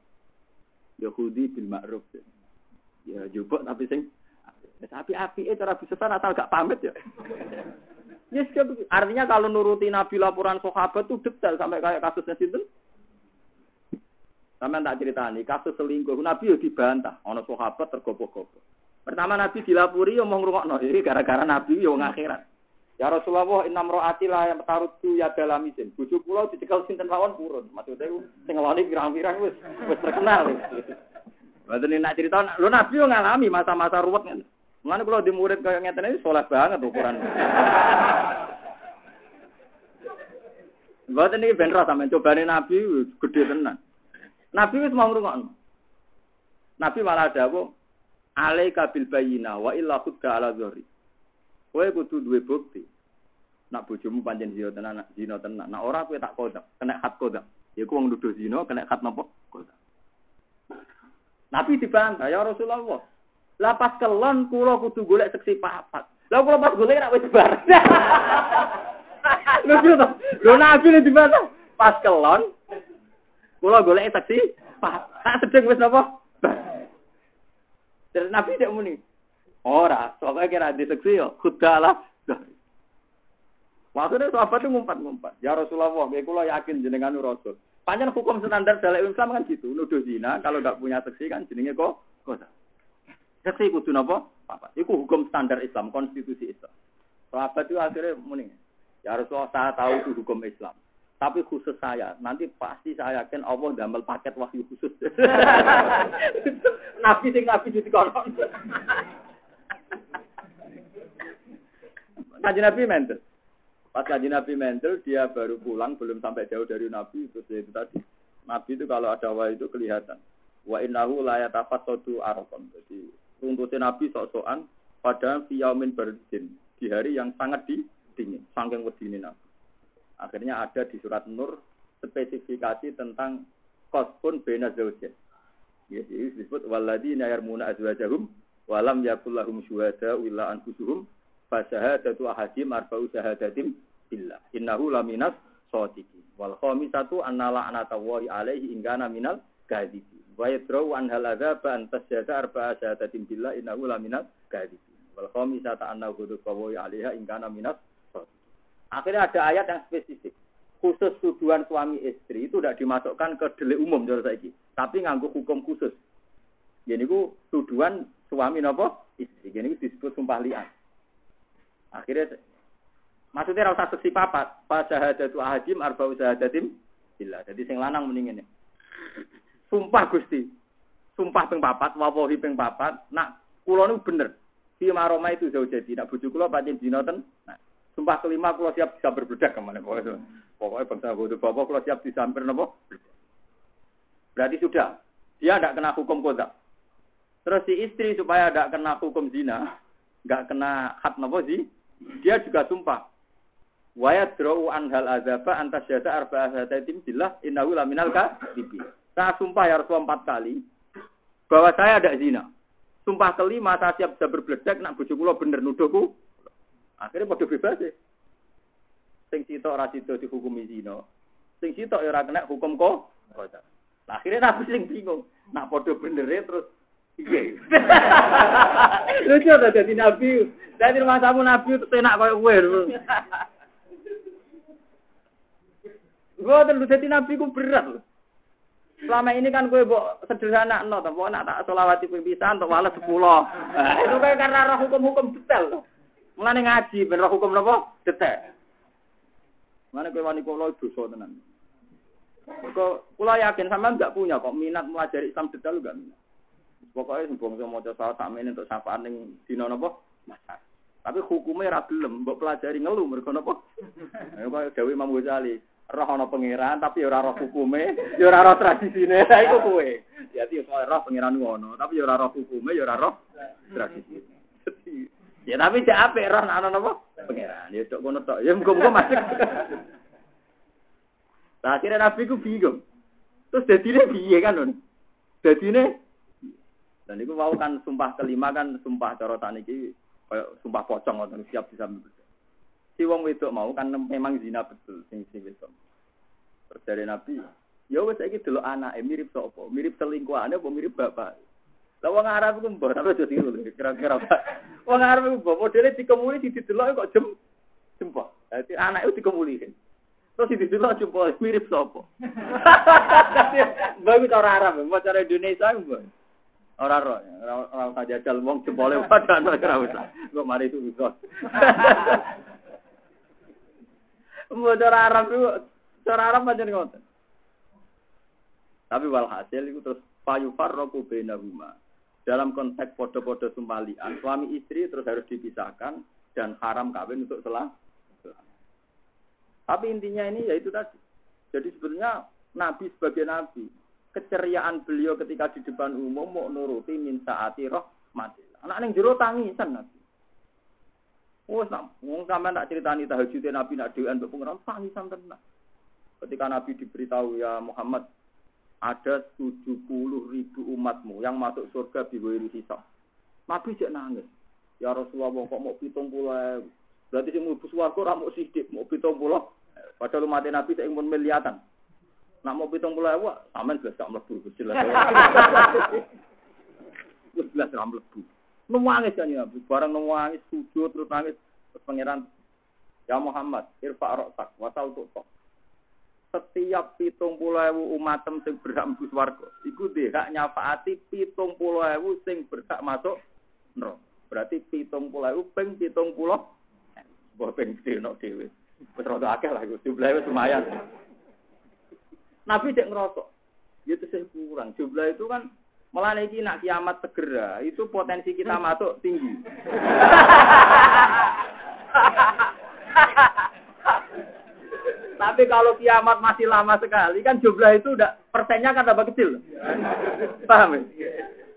Ya khudi bil ma'ruf. Ya jupuk tapi sing apike cara Abu Sufyan asal gak pamit ya. Yes, artinya kalau nuruti Nabi laporan sahabat itu detail sampai kayak kasusnya sinten. Sampeyan tak critani kasus selingkuh Nabi yo dibantah, ana sahabat tergopoh-gopoh. Pertama Nabi dilapuri yo mau ngrungokno iki gara-gara Nabi yo ngakhirat. Ya Rasulullah innam ra'ati la yang tarutu ya dalam isin. Bojo kula dicekel sinten lawan purun. Maksudnya sing ngeloni pirang-pirang wis terkenal. Mboten nek cerita lho Nabi yo ngalami masa-masa ruwet ngene. Mulane kula di murid kaya ngeten iki saleh banget ukuran. Mboten iki ben ro sampeyan cobane Nabi gede tenan. Nabi wis mau ngrungokno. Nabi malah dawuh alaika bil bayyina wa illa khudka ala dzahri. Kowe kudu duwe bukti. Nak bojomu pancen zina tenan. Nak ora kowe tak kodam, kena khat kodam. Ya ku wong nuduh zina kena khat napa? Kodam. Nabi dibantah ya Rasulullah. Lah pas kelon kula kudu golek seksi papat. Lah kula pas golek rak wis bar. Lucu to. Lho Nabi le dibantah. Pas kelon kula golek seksi papat. Sedeng wis napa? Terus Nabi nek muni. Ora, soalnya kira di seksi yo kudalah. Maksudnya sahabat itu ngumpat-ngumpat. Ya Rasulullah, kula yakin jenengan Rasul. Panjang hukum standar dalam Islam kan gitu. Nuduh zina kalau enggak punya seksi kan jenenge kok kosa. Seksi kudu napa? Papat. Iku hukum standar Islam, konstitusi Islam. Sahabat itu akhirnya muni. Ya Rasulullah, saya tahu itu hukum Islam. Tapi khusus saya, nanti pasti saya yakin Allah damel paket wahyu khusus. Nabi dikonon. Kajian Nabi mental. Pas kajian Nabi mental, dia baru pulang, belum sampai jauh dari Nabi. Terus itu tadi, Nabi itu kalau ada wahyu itu kelihatan. Wa innahu la yatafassadu arqam. Jadi runtutnya Nabi sok-sokan pada fiyaumin bardin, di hari yang sangat dingin, saking wedine Nabi. Akhirnya ada di surat Nur spesifikasi tentang qasfun baina zawjain. Ya, disebut walladzina yarmuna azwajahum wa lam yakul lahum syuhada illa anfusuhum fa syahadatu ahadim arba'u syahadatin billah innahu laminas shadiqin wal khamisatu anna la'natallahi alaihi in kana minal kadhibin wa yadra'u an haladzaba an tasyhada arba'a syahadatin billah innahu laminas kadhibin wal khamisatu anna ghadabahu alaiha in kana minas shadiqin. Akhirnya ada ayat yang spesifik. Khusus tuduhan suami istri itu tidak dimasukkan ke delik umum menurut saya ini. Tapi nganggo hukum khusus. Jadi itu tuduhan suami napa istri. Jadi itu disebut sumpah li'an. Akhirnya maksudnya ora usah seksi papat. Fa syahadatu ahadim arba'u syahadatin billah. Jadi sing lanang mending ngene. Sumpah Gusti. Sumpah ping papat, wawahi ping papat. Nak kula niku bener. Fi maroma itu jauh jadi. Nak bojo kula pancen zina ten. Nah, sumpah kelima kula siap bisa berbledak kemana pokoknya. Pokoknya bangsa bodoh bapak kalau siap disampir napa? Berarti sudah. Dia tidak kena hukum qadha. Terus si istri supaya tidak kena hukum zina, enggak kena khat napa sih? Dia juga sumpah. Wa yadra'u an hal adzaba anta syahada arba'a syahadatin billah innahu laminal kadhibin. Saya sumpah ya Rasulullah 4 kali bahwa saya ada zina. Sumpah kelima saya siap bisa berbledak nak bojo kula bener nuduhku. Akhirnya padha bebas sih. Sing sitok ora sida dihukumi zina. Sing sitok ya ora kena hukum qadha. Nah, akhirnya Nabi sing bingung. Nak padha benere terus piye? Lucu ta dadi Nabi. Dadi masamu Nabi itu enak koyo kowe. Gua terus dadi Nabi ku berat. Selama ini kan kowe mbok sederhanakno to, mbok nak tak selawati ping pisan tok wales 10. Nah, itu kayak karena roh hukum-hukum detail. Mulane ngaji ben roh hukum napa? Detail. Mana kowe wani kula dosa tenan. Kok kula yakin sampean enggak punya kok minat mempelajari Islam detail enggak minat. Pokoknya bangsa maca salat sakmene untuk sapaan ning dina napa? Masar. Tapi hukumnya ra gelem, mbok pelajari ngelu mergo napa? Ayo kaya gawe Imam Ghazali, roh ana pangeran tapi ya ora roh hukume, ya ora roh tradisine. Lah iku kowe. Jadi roh pangeran ngono, tapi ya ora roh hukume, ya ora roh tradisine. Ya tapi cek apik roh ana napa? Pangeran. Ya tok ngono tok. Ya muga-muga masuk. Lah akhirnya Nabi ku bingung. Terus dadine piye kan, Nun? Dadine dan itu mau kan sumpah kelima kan sumpah corotan iki kayak sumpah pocong ngoten siap disambut. Si wong wedok mau kan memang zina betul sing wedok. Terus dari Nabi, ya wis saiki delok anake mirip sapa? Mirip selingkuhane apa mirip bapak? Lah wong Arab ku mbok tapi aja tiru kira-kira. Wong Arab ku mbok modele dikemuli didelok kok jempol. Dadi anake dikemuli. Terus didelok jempol mirip sapa? Mbok iku cara Arab, mbok cara Indonesia mbok. Ora usah jajal wong jempole padha ora usah. Kok mari itu bisa. Mbok cara Arab pancen ngoten. Tapi walhasil itu terus fayufarraqu bainahuma. Dalam konteks podo-podo sumpalian, suami istri terus harus dipisahkan dan haram kawin untuk selang. Tapi intinya ini yaitu tadi. Jadi sebenarnya Nabi sebagai Nabi keceriaan beliau ketika di depan umum mau nuruti min saati rahmatillah. Anak ning jero tangisan Nabi. Wong sampean tak critani tahajud Nabi nak dhewean mbek pengeran tangisan tenan. Ketika Nabi diberitahu ya Muhammad ada 70.000 umatmu yang masuk surga biwiri hisab. Nabi cek nangis. Ya Rasulullah kok mau 70.000. Berarti sing mlebu swarga ora mau sithik, mau 70. Padahal umat Nabi sing mun miliatan. Nak mau 70.000, sampean jelas gak mlebu jelas. Jelas ra mlebu. Nangis kan ya, bareng nangis sujud terus nangis terus pangeran ya Muhammad, irfa' ra'sak wa ta'utu. Setiap 70.000 umatem sing berhak mlebu swarga, iku hak nyafaati 70.000 sing berhak masuk neraka. Berarti 70.000 ping 70. Mbok ping dino dhewe. Wis rada akeh lah iku, jumlahe lumayan. Nabi cek ngerosok. Ya itu kurang. Jumlah itu kan malah iki nak kiamat segera, itu potensi kita masuk tinggi. Tapi kalau kiamat masih lama sekali kan jumlah itu udah persennya kan tambah kecil. Paham ya?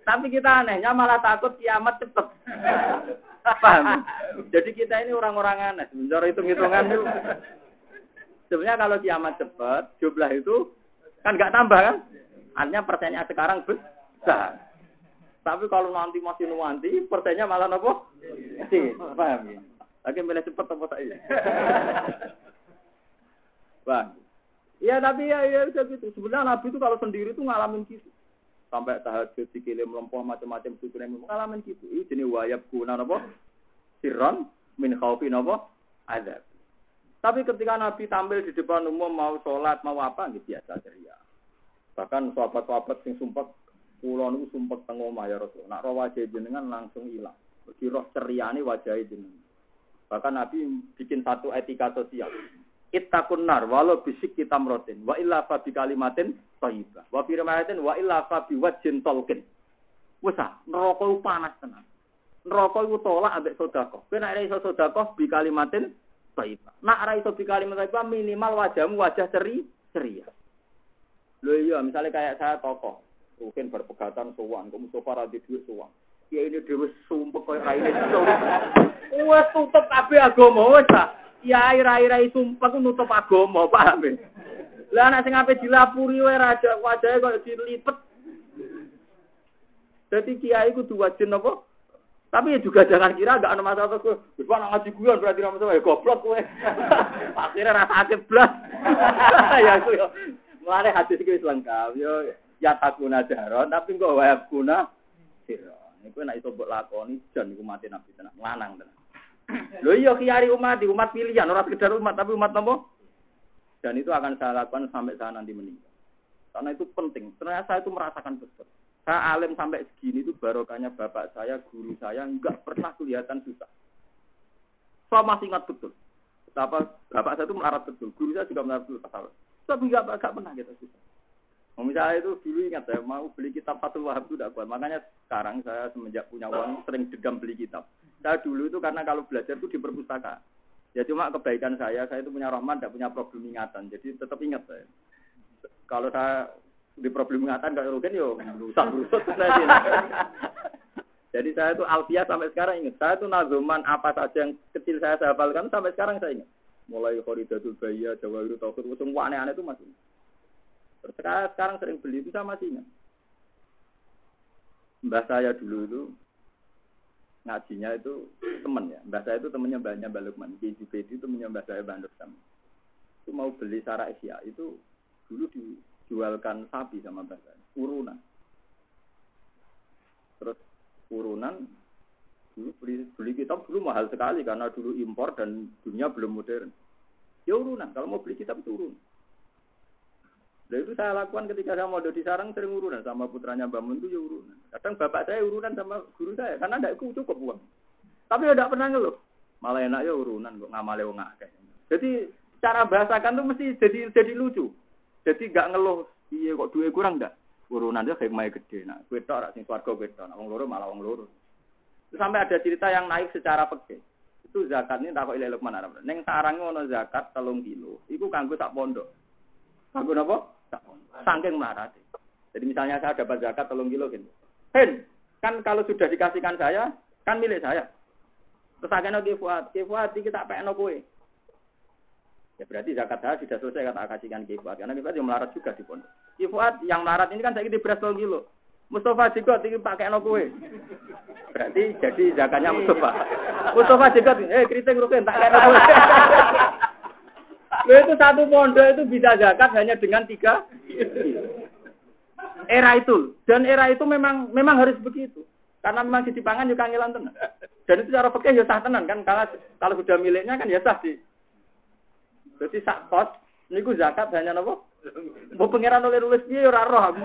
Tapi kita anehnya malah takut kiamat cepet. Paham ya? Jadi kita ini orang-orang aneh. Sebenarnya hitung-hitungan itu. Sebenarnya kalau kiamat cepet, jumlah itu kan nggak tambah kan? Artinya persennya sekarang besar. Tapi kalau nanti masih nuanti, persennya malah nopo? Kecil. Paham ya? Lagi milih cepet apa saya? Bang. Ya tapi ya gitu. Sebenarnya Nabi itu kalau sendiri itu ngalamin gitu. Sampai tahajud dikile melompoh macam-macam syukur yang ngalamin gitu. Ini jenis wayab guna napa? Sirron min khaufi napa? Azab. Tapi ketika Nabi tampil di depan umum mau sholat, mau apa, gitu biasa ceria. Bahkan sahabat-sahabat yang sumpah, kula niku sumpah teng omah ya Rasul. Nak roh wajah jenengan langsung hilang. Mergi roh ceriane wajah jenengan. Bahkan Nabi bikin satu etika sosial. Ittaqun nar walau bisik kita merotin. Wa illa fa bi kalimatin thayyibah. Wa fi riwayatin wa illa fa bi wajhin talqin. Wes neraka panas tenan. Neraka iku tolak ambek sedekah. Kowe nek iso sedekah bi kalimatin thayyibah. Nak ora iso bi kalimat thayyibah minimal wajahmu wajah ceria. Lho iya misalnya kayak saya tokoh. Mungkin berpegatan sowan, kok Mustafa ra duwe sowan. Ya ini dhewe sumpah koyo raine. Wes tutup kabeh agama wes ta. Kiai rai-rai sumpah ku nutup agama, paham ya? Lah anak sing ape dilapuri wae raja wajahe kok dilipet. Dadi kiai kudu wajib apa? Tapi ya juga jangan kira enggak ana masalah kok. Wis ana ngaji guyon berarti ora masalah ya goblok kowe. Akhirnya rasake blas. Ya aku yo. Mulane hadis iki wis lengkap yo ya takuna jaron tapi kok wae guna sira. Niku nek iso mbok lakoni jan niku mati nabi tenan, lanang tenan. Lho iya kiai umat pilihan, ora sekedar umat tapi umat nopo? Dan itu akan saya lakukan sampai saya nanti meninggal. Karena itu penting. Ternyata saya itu merasakan betul. Saya alim sampai segini itu barokahnya bapak saya, guru saya enggak pernah kelihatan susah. Saya masih ingat betul. Betapa bapak saya itu melarat betul. Guru saya juga melarat betul. Tapi enggak pernah kita susah. Misalnya itu dulu ingat saya mau beli kitab Fathul Wahab itu tidak kuat. Makanya sekarang saya semenjak punya uang sering dendam beli kitab. Saya dulu itu karena kalau belajar itu di perpustakaan. Ya cuma kebaikan saya itu punya rahmat, tidak punya problem ingatan. Jadi tetap ingat saya. Kalau saya di problem ingatan kalau rugen yo berusak saya. Jadi saya itu alfiah sampai sekarang ingat. Saya itu nazuman apa saja yang kecil saya hafalkan sampai sekarang saya ingat. Mulai Khoridatul Bayya, Jawahirut Tauhid, semua aneh-aneh itu masih. Terus sekarang sering beli itu saya masih ingat. Mbah saya dulu itu ngajinya itu teman ya. Mbah saya itu temannya Mbah Lukman. Ki itu temannya Mbah saya Mbah Sam. Itu mau beli Syara Ihya itu dulu dijualkan sapi sama Mbah saya. Urunan. Terus urunan dulu beli kitab dulu mahal sekali karena dulu impor dan dunia belum modern. Ya urunan, kalau mau beli kitab itu urun. Dan itu saya lakukan ketika saya mau di sarang sering urunan sama putranya Mbak Mun itu ya urunan. Kadang bapak saya urunan sama guru saya karena tidak cukup uang. Tapi ya tidak pernah ngeluh. Malah enak ya urunan kok ngamale wong akeh. Jadi cara bahasakan tuh mesti jadi lucu. Jadi enggak ngeluh, iya kok duwe kurang enggak? Urunan dia hikmahnya gede. Nah, kowe tok rak sing swarga kowe tok. Nah, wong loro malah wong loro. Sampai ada cerita yang naik secara fikih. Itu zakat ini takok Ilal Lukman Arab. Ning sarange ono zakat 3 kilo. Iku kanggo sak pondok. Kanggo napa? Sak pondok. Saking mlarate. Jadi misalnya saya dapat zakat 3 kilo gitu. Hen, kan kalau sudah dikasihkan saya, kan milik saya. Terus akhirnya Ki Fuad iki tak pekno kowe. Ya berarti zakat saya sudah selesai kata kasihkan Ki Fuad. Karena Ki Fuad yang melarat juga di pondok. Ki Fuad yang melarat ini kan saiki di beras 2 kilo. Mustafa Jikot iki pakekno kowe. Berarti jadi zakatnya Mustafa. Mustafa Jikot, kriting rugen tak kena kowe. Lho itu satu pondok itu bisa zakat hanya dengan 3 era itu. Dan era itu memang harus begitu. Karena memang sisi pangan juga kangelan tenan. Dan itu cara fikih ya sah tenan kan kalau sudah miliknya kan ya sah di. Jadi sak pot niku zakat hanya napa? Mbok pangeran oleh nulis piye ora roh.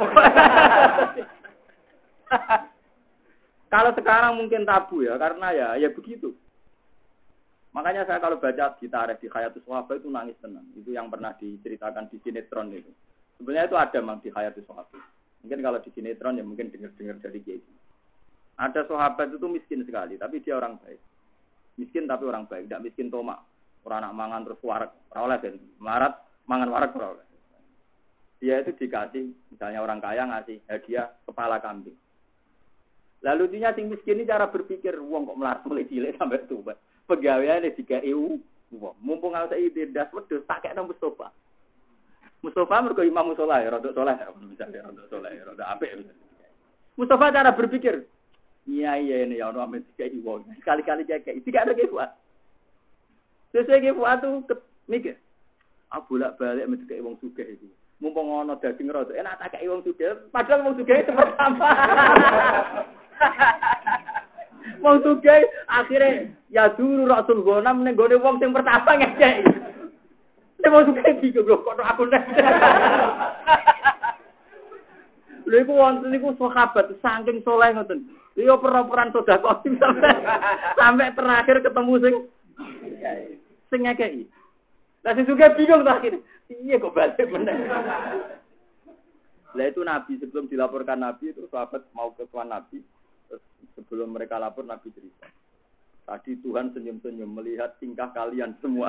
Kalau sekarang mungkin tabu ya, karena ya begitu. Makanya saya kalau baca di tarikh di Hayatus Sahabat itu nangis tenang. Itu yang pernah diceritakan di sinetron itu. Sebenarnya itu ada mang di Hayatus Sahabat. Mungkin kalau di sinetron ya mungkin dengar dari kiai. Ada sahabat itu miskin sekali, tapi dia orang baik. Miskin tapi orang baik, tidak miskin tomak. Orang anak mangan terus warak, ora kan. Marat mangan warak ora. Dia itu dikasih, misalnya orang kaya ngasih hadiah kepala kambing. Lalu lucunya sing miskin ini cara berpikir, wong kok melarat mulai cilik sampai tua. Pegawaiane dikai wong. Mumpung ana ide das wedhus tak kekno Mustafa. Mustafa mergo imam musala ya rodok saleh, misalnya rodok saleh, rodok apik. Mustafa cara berpikir, iya ini ya ono amen dikai wong. Sekali-kali kayak tidak ada kebuat. Sesuai kebuat tuh mikir. Bolak-balik mesti dikai wong sugih iki. Mumpung ana daging rodok enak tak kei wong sugih, padahal wong sugih itu pertama. Wong sugih akhirnya ya dulu Rasul Ghanam ning gone wong sing pertama ngekeki. Nek wong sugih bingung lho kok aku nek. Lha iku wonten niku sahabat saking saleh ngoten. Yo per-peran sedekah sampai terakhir ketemu sing ngekeki. Lah sing sugih bingung ta akhirnya. Iya kok balik meneh. Lah itu Nabi sebelum dilaporkan Nabi itu sahabat mau ke tuan Nabi. Sebelum mereka lapor Nabi cerita. Tadi Tuhan senyum-senyum melihat tingkah kalian semua.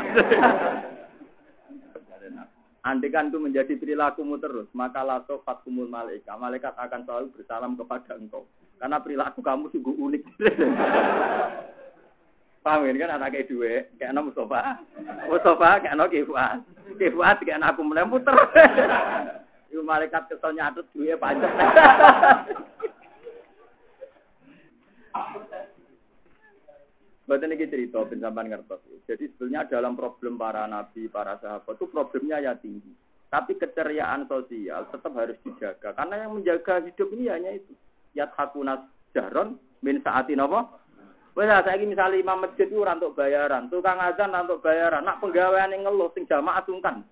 Andaikan itu menjadi perilakumu terus, maka laso fatkumul malaikat. Malaikat akan selalu bersalam kepada engkau. Karena perilaku kamu sungguh unik. Paham ini kan anaknya dua, kayak anak Mustafa kayak anak Kifuat kayak anak aku melemputer. Itu malaikat kesel nyatut dua panjang. Buatan ini cerita pensampan ngertos. Jadi sebenarnya dalam problem para nabi, para sahabat itu problemnya ya tinggi. Tapi keceriaan sosial tetap harus dijaga. Karena yang menjaga hidup ini hanya itu. Yathakunas jaron min saatin apa? Wes saiki misale imam masjid ku ora entuk bayaran, tukang azan ora entuk bayaran, nak penggawean ning ngeluh sing jamaah sungkan.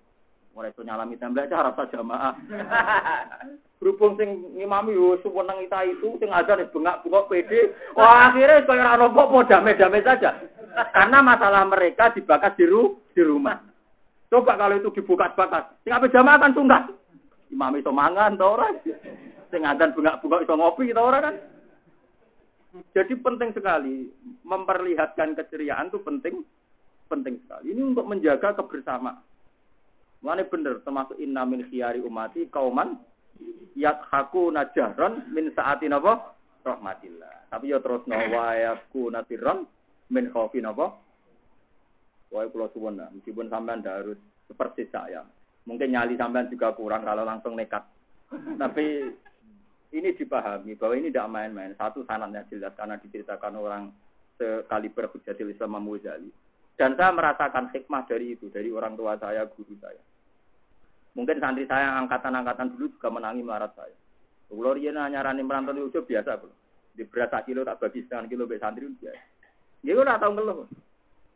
Ora iso nyalami tembak cara rasa jamaah. Berhubung sing ngimami yo suweneng itu sing azan bengak-bengok pede. Wah, akhirnya koyo ora ono apa-apa damai-damai saja. Karena masalah mereka dibakas di rumah. Coba kalau itu dibuka-bakas, sing ape jamaah kan sungkan. Imam iso mangan ta ora? Sing ngadan bengak-bengok iso ngopi ta ora kan? Jadi penting sekali memperlihatkan keceriaan itu penting sekali. Ini untuk menjaga kebersamaan. Mulane bener termasuk inna min khiyari umati kauman yadhaku najahron min sa'atin apa? Rahmatillah. Tapi ya terus wa yaku nasiron min khaufin apa? Wae kula suwun meskipun sampean ndak harus seperti saya. Mungkin nyali sampean juga kurang kalau langsung nekat. Tapi ini dipahami bahwa ini tidak main-main. Satu sanadnya jelas karena diceritakan orang sekaliber Hujjatul Islam Imam Ghazali. Dan saya merasakan hikmah dari itu, dari orang tua saya, guru saya. Mungkin santri saya angkatan-angkatan dulu juga menangi melarat saya. Kalau dia nyarani merantau itu biasa, bro. Di beras 1 kilo tak bagi setengah kilo be santri biasa. Dia ora tau ngeluh.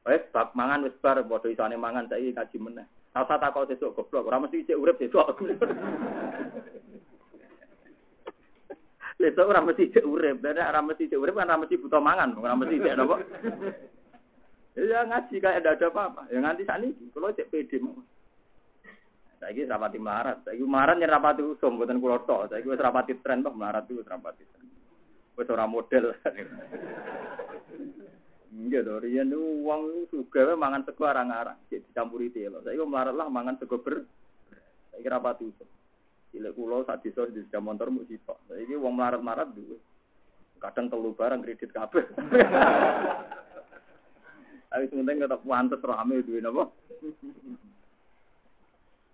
Wes bab mangan wis bar padha isane mangan saiki kaji meneh. Ora usah takok sesuk goblok, ora mesti cek urip sesuk. Sesuk ora mesti cek urip, ora mesti cek urip kan ora mesti butuh mangan, ora mesti cek napa. Ya ngaji kayak ndak ada apa-apa. Ya nganti sakniki kula cek PD mawon. Saiki rapati melarat, saiki melarat yen rapati usum mboten kula tok. Saiki wis rapati tren tok melarat itu wis rapati tren. Wis ora model. Iya to, riyen wong sugih mangan sego arang-arang, cek dicampuri telo. Saiki melarat lah mangan sego ber. Saiki rapati usum. Cilik kula sak desa di sepeda motor mbok sitok. Saiki wong melarat-melarat duwe. Kadang telu barang kredit kabeh. Ayo penting tetap pantes rame duwe napa?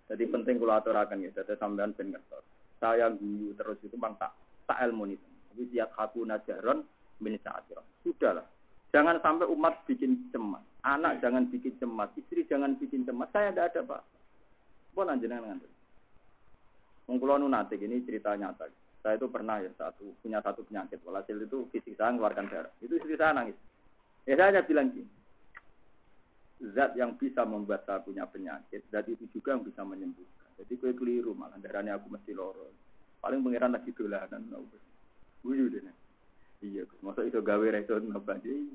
Jadi penting kula aturaken ya, dadi sampean ben ngertos. Saya guyu terus itu bang tak ilmu itu. Wis ya aku najaron min sa'atira. Sudahlah. Jangan sampai umat bikin cemas. Anak jangan bikin cemas, istri jangan bikin cemas. Saya tidak ada, Pak. Pun anjenengan nganti. Wong kula nu nate ini cerita nyata. Saya itu pernah ya punya satu penyakit. Walhasil itu fisik saya mengeluarkan darah. Itu istri saya nangis. Ya saya bilang gini. Zat yang bisa membuat saya punya penyakit, zat itu juga yang bisa menyembuhkan. Jadi gue keliru malah darahnya aku mesti loro. Paling pangeran lagi dolanan. Guyu deh. Iya, masa itu gawe reso ngebandi.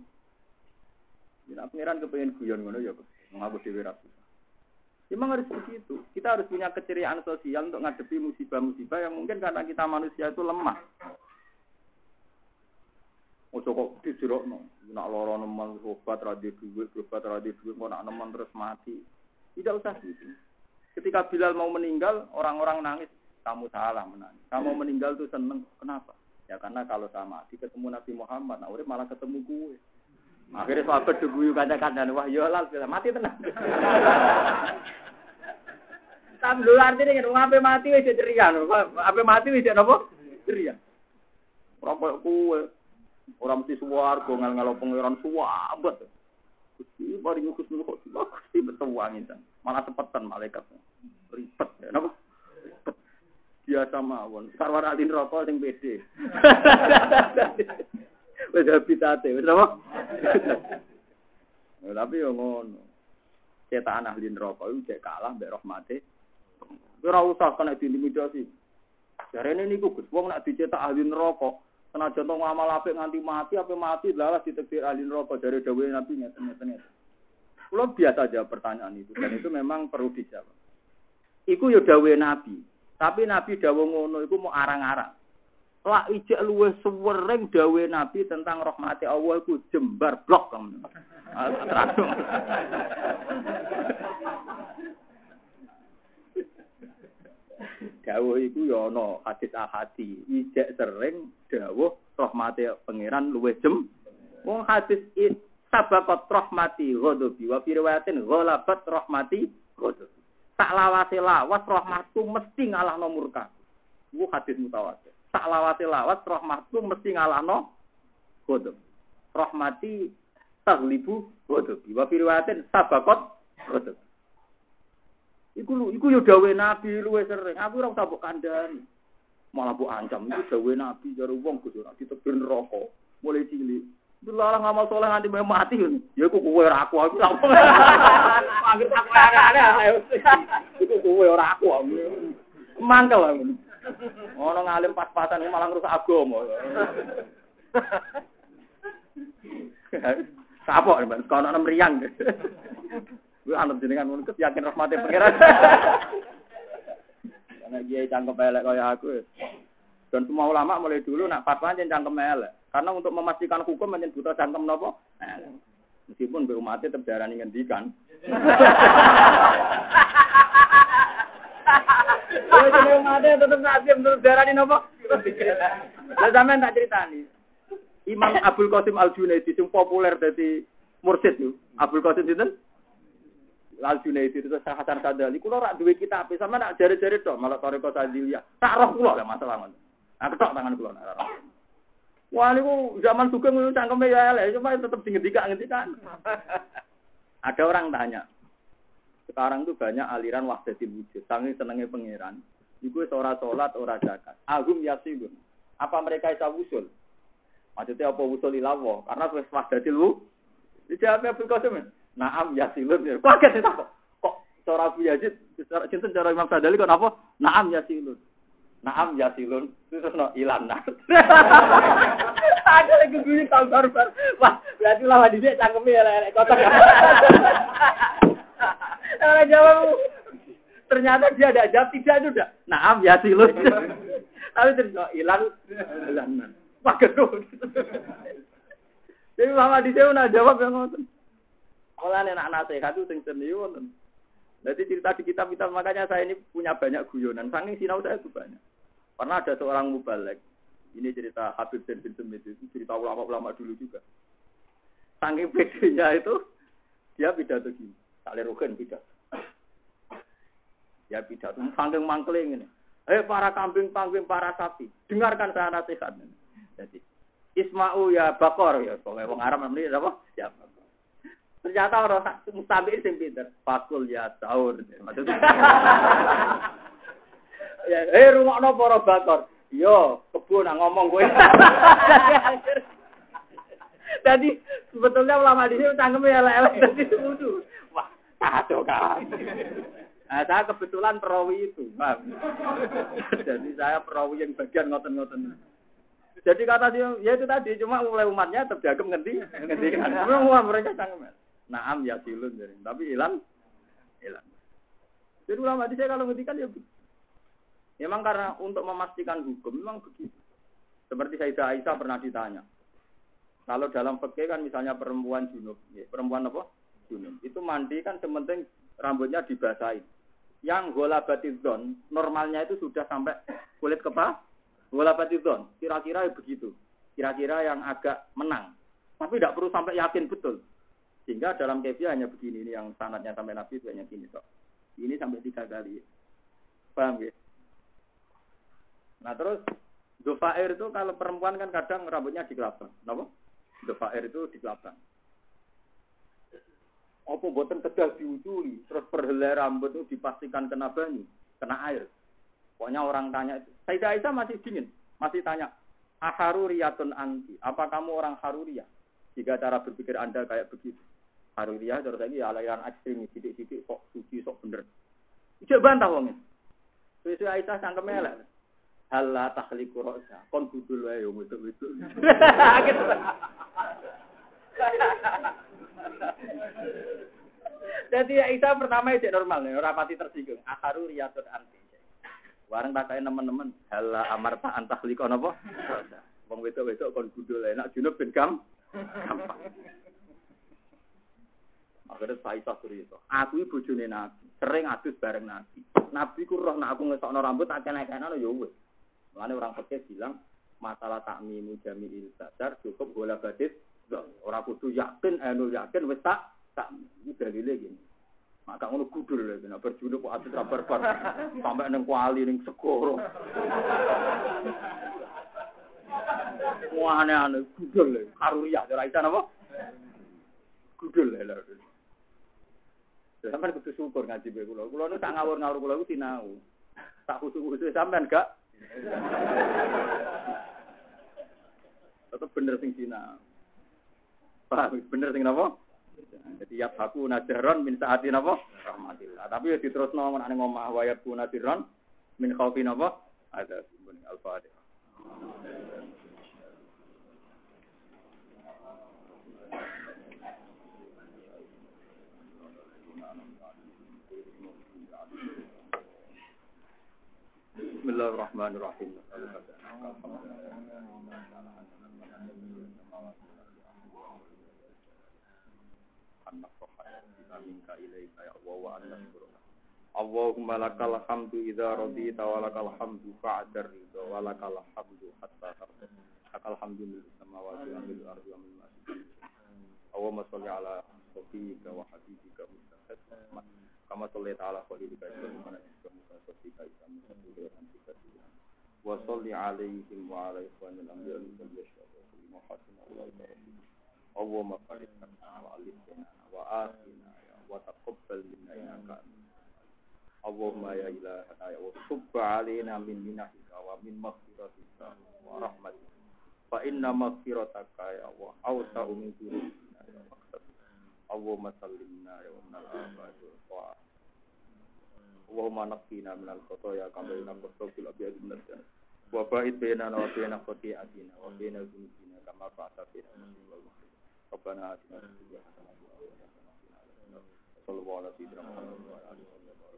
Ya pangeran kepengen guyon ngono ya, ngaku dhewe ra susah. Memang harus begitu. Kita harus punya keceriaan sosial untuk ngadepi musibah-musibah yang mungkin karena kita manusia itu lemah. Ojo kok dijerokno, nak lara nemen obat ra duwe, kok nak nemen terus mati. Tidak usah gitu. Ketika Bilal mau meninggal, orang-orang nangis, kamu salah menangis. Kamu meninggal tuh seneng, kenapa? Ya karena kalau saya mati ketemu Nabi Muhammad, nah urip malah ketemu gue. Akhirnya sahabat diguyu kaca-kacan, wah ya lal, mati tenang. Tapi lho artine nek ape mati wis ceria, ape mati wis napa? Ceria. Ora koyo kuwe. Ora mesti swarga ngal-ngalo pangeran suwabet. Gusti mari Gusti kok Gusti betul angin. Malah cepetan malaikat. Ribet ya napa? Biasa mawon. Sarwar alin rokok sing pede. Wis habitate, wis napa? Tapi yo ngono. Cetaan ahli neraka iku cek kalah mbek rahmate. Ora usah kena diintimidasi. Jarene niku Gus, wong nek dicetak ahli neraka senajan to ngamal apik nganti mati apa mati lalah ditakdir ahli neraka dari dawuhe Nabi ngeten-ngeten. Kula biasa jawab pertanyaan itu dan itu memang perlu dijawab. Iku ya dawuhe Nabi, tapi Nabi dawuh ngono iku mau arang-arang. Lak ijek luwih suwering dawuhe Nabi tentang rahmati Allah iku jembar blok kamu. Dawuh iku ya ana hadis ahadi, ijek sering dawuh rahmate pangeran luwih jem. Wong hadis sabaqat rahmati ghadabi wa fi riwayatin ghalabat rahmati ghadabi. Tak lawase lawas rahmatku mesti ngalahno murka. Iku hadis mutawatir. Tak lawase lawas rahmatku mesti ngalahno ghadab. Rahmati taglibu ghadabi wa fi riwayatin sabaqat ghadabi. Iku yo dawuhe Nabi luwih sering. Aku ora usah mbok kandhani. Malah mbok ancam iku dawuhe Nabi jare wong kudu ora ditebir neraka. Mulai cilik. Dilarang ngamal saleh nganti mati. Ya iku kowe ora aku. Aku anggere aku aneh-aneh. Iku kowe ora aku. Mangkel aku. Ono ngalim pas-pasan malah ngrusak agama. Sapok ben kono mriyang. Gue anut jenengan ngono yakin rahmate pangeran. Nek kiai cangkem elek kaya aku. Dan semua ulama mulai dulu nak fatwa jen cangkem elek. Karena untuk memastikan hukum menyen butuh cangkem napa? Elek. Meskipun be umatnya tetap darani ngendikan. Ya jenenge umatnya tetap nasib terus darani napa? Lah sampean tak critani. Imam Abdul Qasim Al-Junaidi sing populer dadi mursyid yo. Abdul Qasim sinten? Al-Junaidi itu Hasan Sadali. Kula rak duwe kitab, sampean nak jare-jare tok malah Thariqah Sadiliyah. Tak roh kula lah masalah ngono. Aku tok tangan kula nek roh. Wah niku zaman sugeng ngono cangkeme ya elek, cuma tetep ngendikan. Ada orang tanya. Sekarang tuh banyak aliran wahdatul wujud, saking senenge pangeran. Iku wis ora salat, ora zakat. Agum yasin. Apa mereka isa wusul? Maksudnya apa wusul ilawah? Karena wis wahdatul wujud. Dijawab Abdul Qasim. Naam yasilun. Kaget ta kok. Kok cara Abu Yazid, cinten cara Imam Sadali kok napa? Naam yasilun. Naam yasilun. Terus no ilan. Ada lagi gini kabar. Wah, berarti lawan dhisik cangkeme elek-elek kotak. Orang jawab. Ternyata dia ada jawab tidak sudah. Naam yasilun. Tapi terus no ilan. Kaget kok. Jadi Muhammad dhisik ora jawab yang ngoten. Mulane anak nasihat itu sing senior. Jadi cerita di kitab-kitab makanya saya ini punya banyak guyonan. Saking sinau saya itu banyak. Pernah ada seorang mubalek. Ini cerita Habib bin Smith itu cerita ulama-ulama dulu juga. Saking pedenya itu dia pidato gini. Tak lerukan pidato. Ya pidato saking mangkling ini. Para kambing, para sapi, dengarkan saya nasihat. Jadi Isma'u ya bakor ya, pokoknya wong Arab namanya apa? Ya bakor. Ternyata orang mustabir sing pinter. Fakul ya sahur. Maksudnya. Ya, rungokno para bakor. Yo, kebun ngomong kowe. Jadi sebetulnya ulama di sini cangkeme elek-elek dadi wudu. Wah, kacau kan. Nah, saya kebetulan perawi itu, paham. Jadi saya perawi yang bagian ngoten-ngoten. Jadi kata dia, ya itu tadi, cuma mulai umatnya terjagem ngendikan. Semua mereka cangkem. Naam ya silun, tapi hilang. Jadi ulama di saya kalau ngendikan ya memang karena untuk memastikan hukum memang begitu. Seperti Sayyidah Aisyah pernah ditanya. Kalau dalam fikih kan misalnya perempuan junub, ya, perempuan apa? Junub. Itu mandi kan sementing rambutnya dibasahin. Yang golabatizon normalnya itu sudah sampai kulit kepala. Golabatizon kira-kira begitu. Kira-kira yang agak menang. Tapi tidak perlu sampai yakin betul. Sehingga dalam kefiah hanya begini, ini yang sanadnya sampai Nabi itu hanya gini kok. Ini sampai 3 kali. Paham ya? Nah terus Dhufair itu kalau perempuan kan kadang rambutnya di kelabang. Kenapa? Dhufair itu di kelabang. Apa boten kedah diuculi, terus perhelai rambut itu dipastikan kena banyu, kena air. Pokoknya orang tanya itu. Sayyidah Aisyah masih dingin, masih tanya, "Aharuriyatun anti, apa kamu orang haruriyah?" Jika cara berpikir Anda kayak begitu. Haruriyah terus lagi aliran ekstrim, sidik-sidik sok suci, sok bener. Ijek bantah wong. Sayyidah Aisyah cangkeme elek. Halla takhliqu ra'sa, kon budul wae yo wedok-wedok. Jadi Aisyah pertama itu normal nih, ora pati tersinggung. Aharuriyatun anti. Wareng tak kaya teman-teman, halla amarta antakhliqu napa? Wong wedok-wedok kon budul enak junub ben gampang. Akhirnya Aisyah cerita, aku iki bojone Nabi, sering adus bareng Nabi. Nabi ku roh nek aku ngesokno rambut tak kenek-kenekno ya wis. Mulane orang fikih bilang masalah takmimu jami'il sadar cukup bola badis. Ora kudu yakin, yakin wis tak iki dalile gini. Maka ngono kudur lho ben berjunuk kok adus ra barbar. Sampai ning kuali ning segoro. Wah aneh-aneh kudur lho, karuriyah ora isa napa? Kudur lho. Sampeyan kudu syukur ngaji be kula. Kula nu tak ngawur-ngawur kula ku sinau. Tak khusus-khusus sampean gak? Tetep bener sing sinau. Paham bener sing napa? Jadi ya aku najaron min saati napa? Rahmatillah. Tapi ya diterusno nek ngomah wa yaku najaron min khaufi napa? Ada bunyi al-Fatihah. Bismillahirrahmanirrahim. Allahumma lakal hamdu idza radita wa lakal hamdu ba'da ridha wa lakal hamdu hatta tarda. Lakal hamdu lil samawati wal ardi wa min ma fi. Allahumma shalli ala sayyidika wa habibika Muhammad kama shallaita ala khalilika Ibrahim wa ala sayyidika Muhammad wa shalli alaihim wa ala ikhwanil anbiya wal yashhadu wa hasuna ulaika Allahumma faridna wa alifna wa atina wa taqabbal minna innaka Allahumma ya ilahana ya wa subba alaina min minahika wa min maghfiratika wa rahmatika fa inna maghfirataka ya wa awsa'u min dhunubina ya maqsad Allahumma sallimna ya wa minal afati wa Allahumma naqqina minal khotoya kama yunqqa al-abyad min al-janah wa ba'id bainana wa baina khati'atina wa baina dhunubina kama ba'adta baina al-mashriqi wal maghrib Rabbana atina fid dunya hasanatan wa fil akhirati hasanatan wa qina adhaban nar sallallahu alaihi wa sallam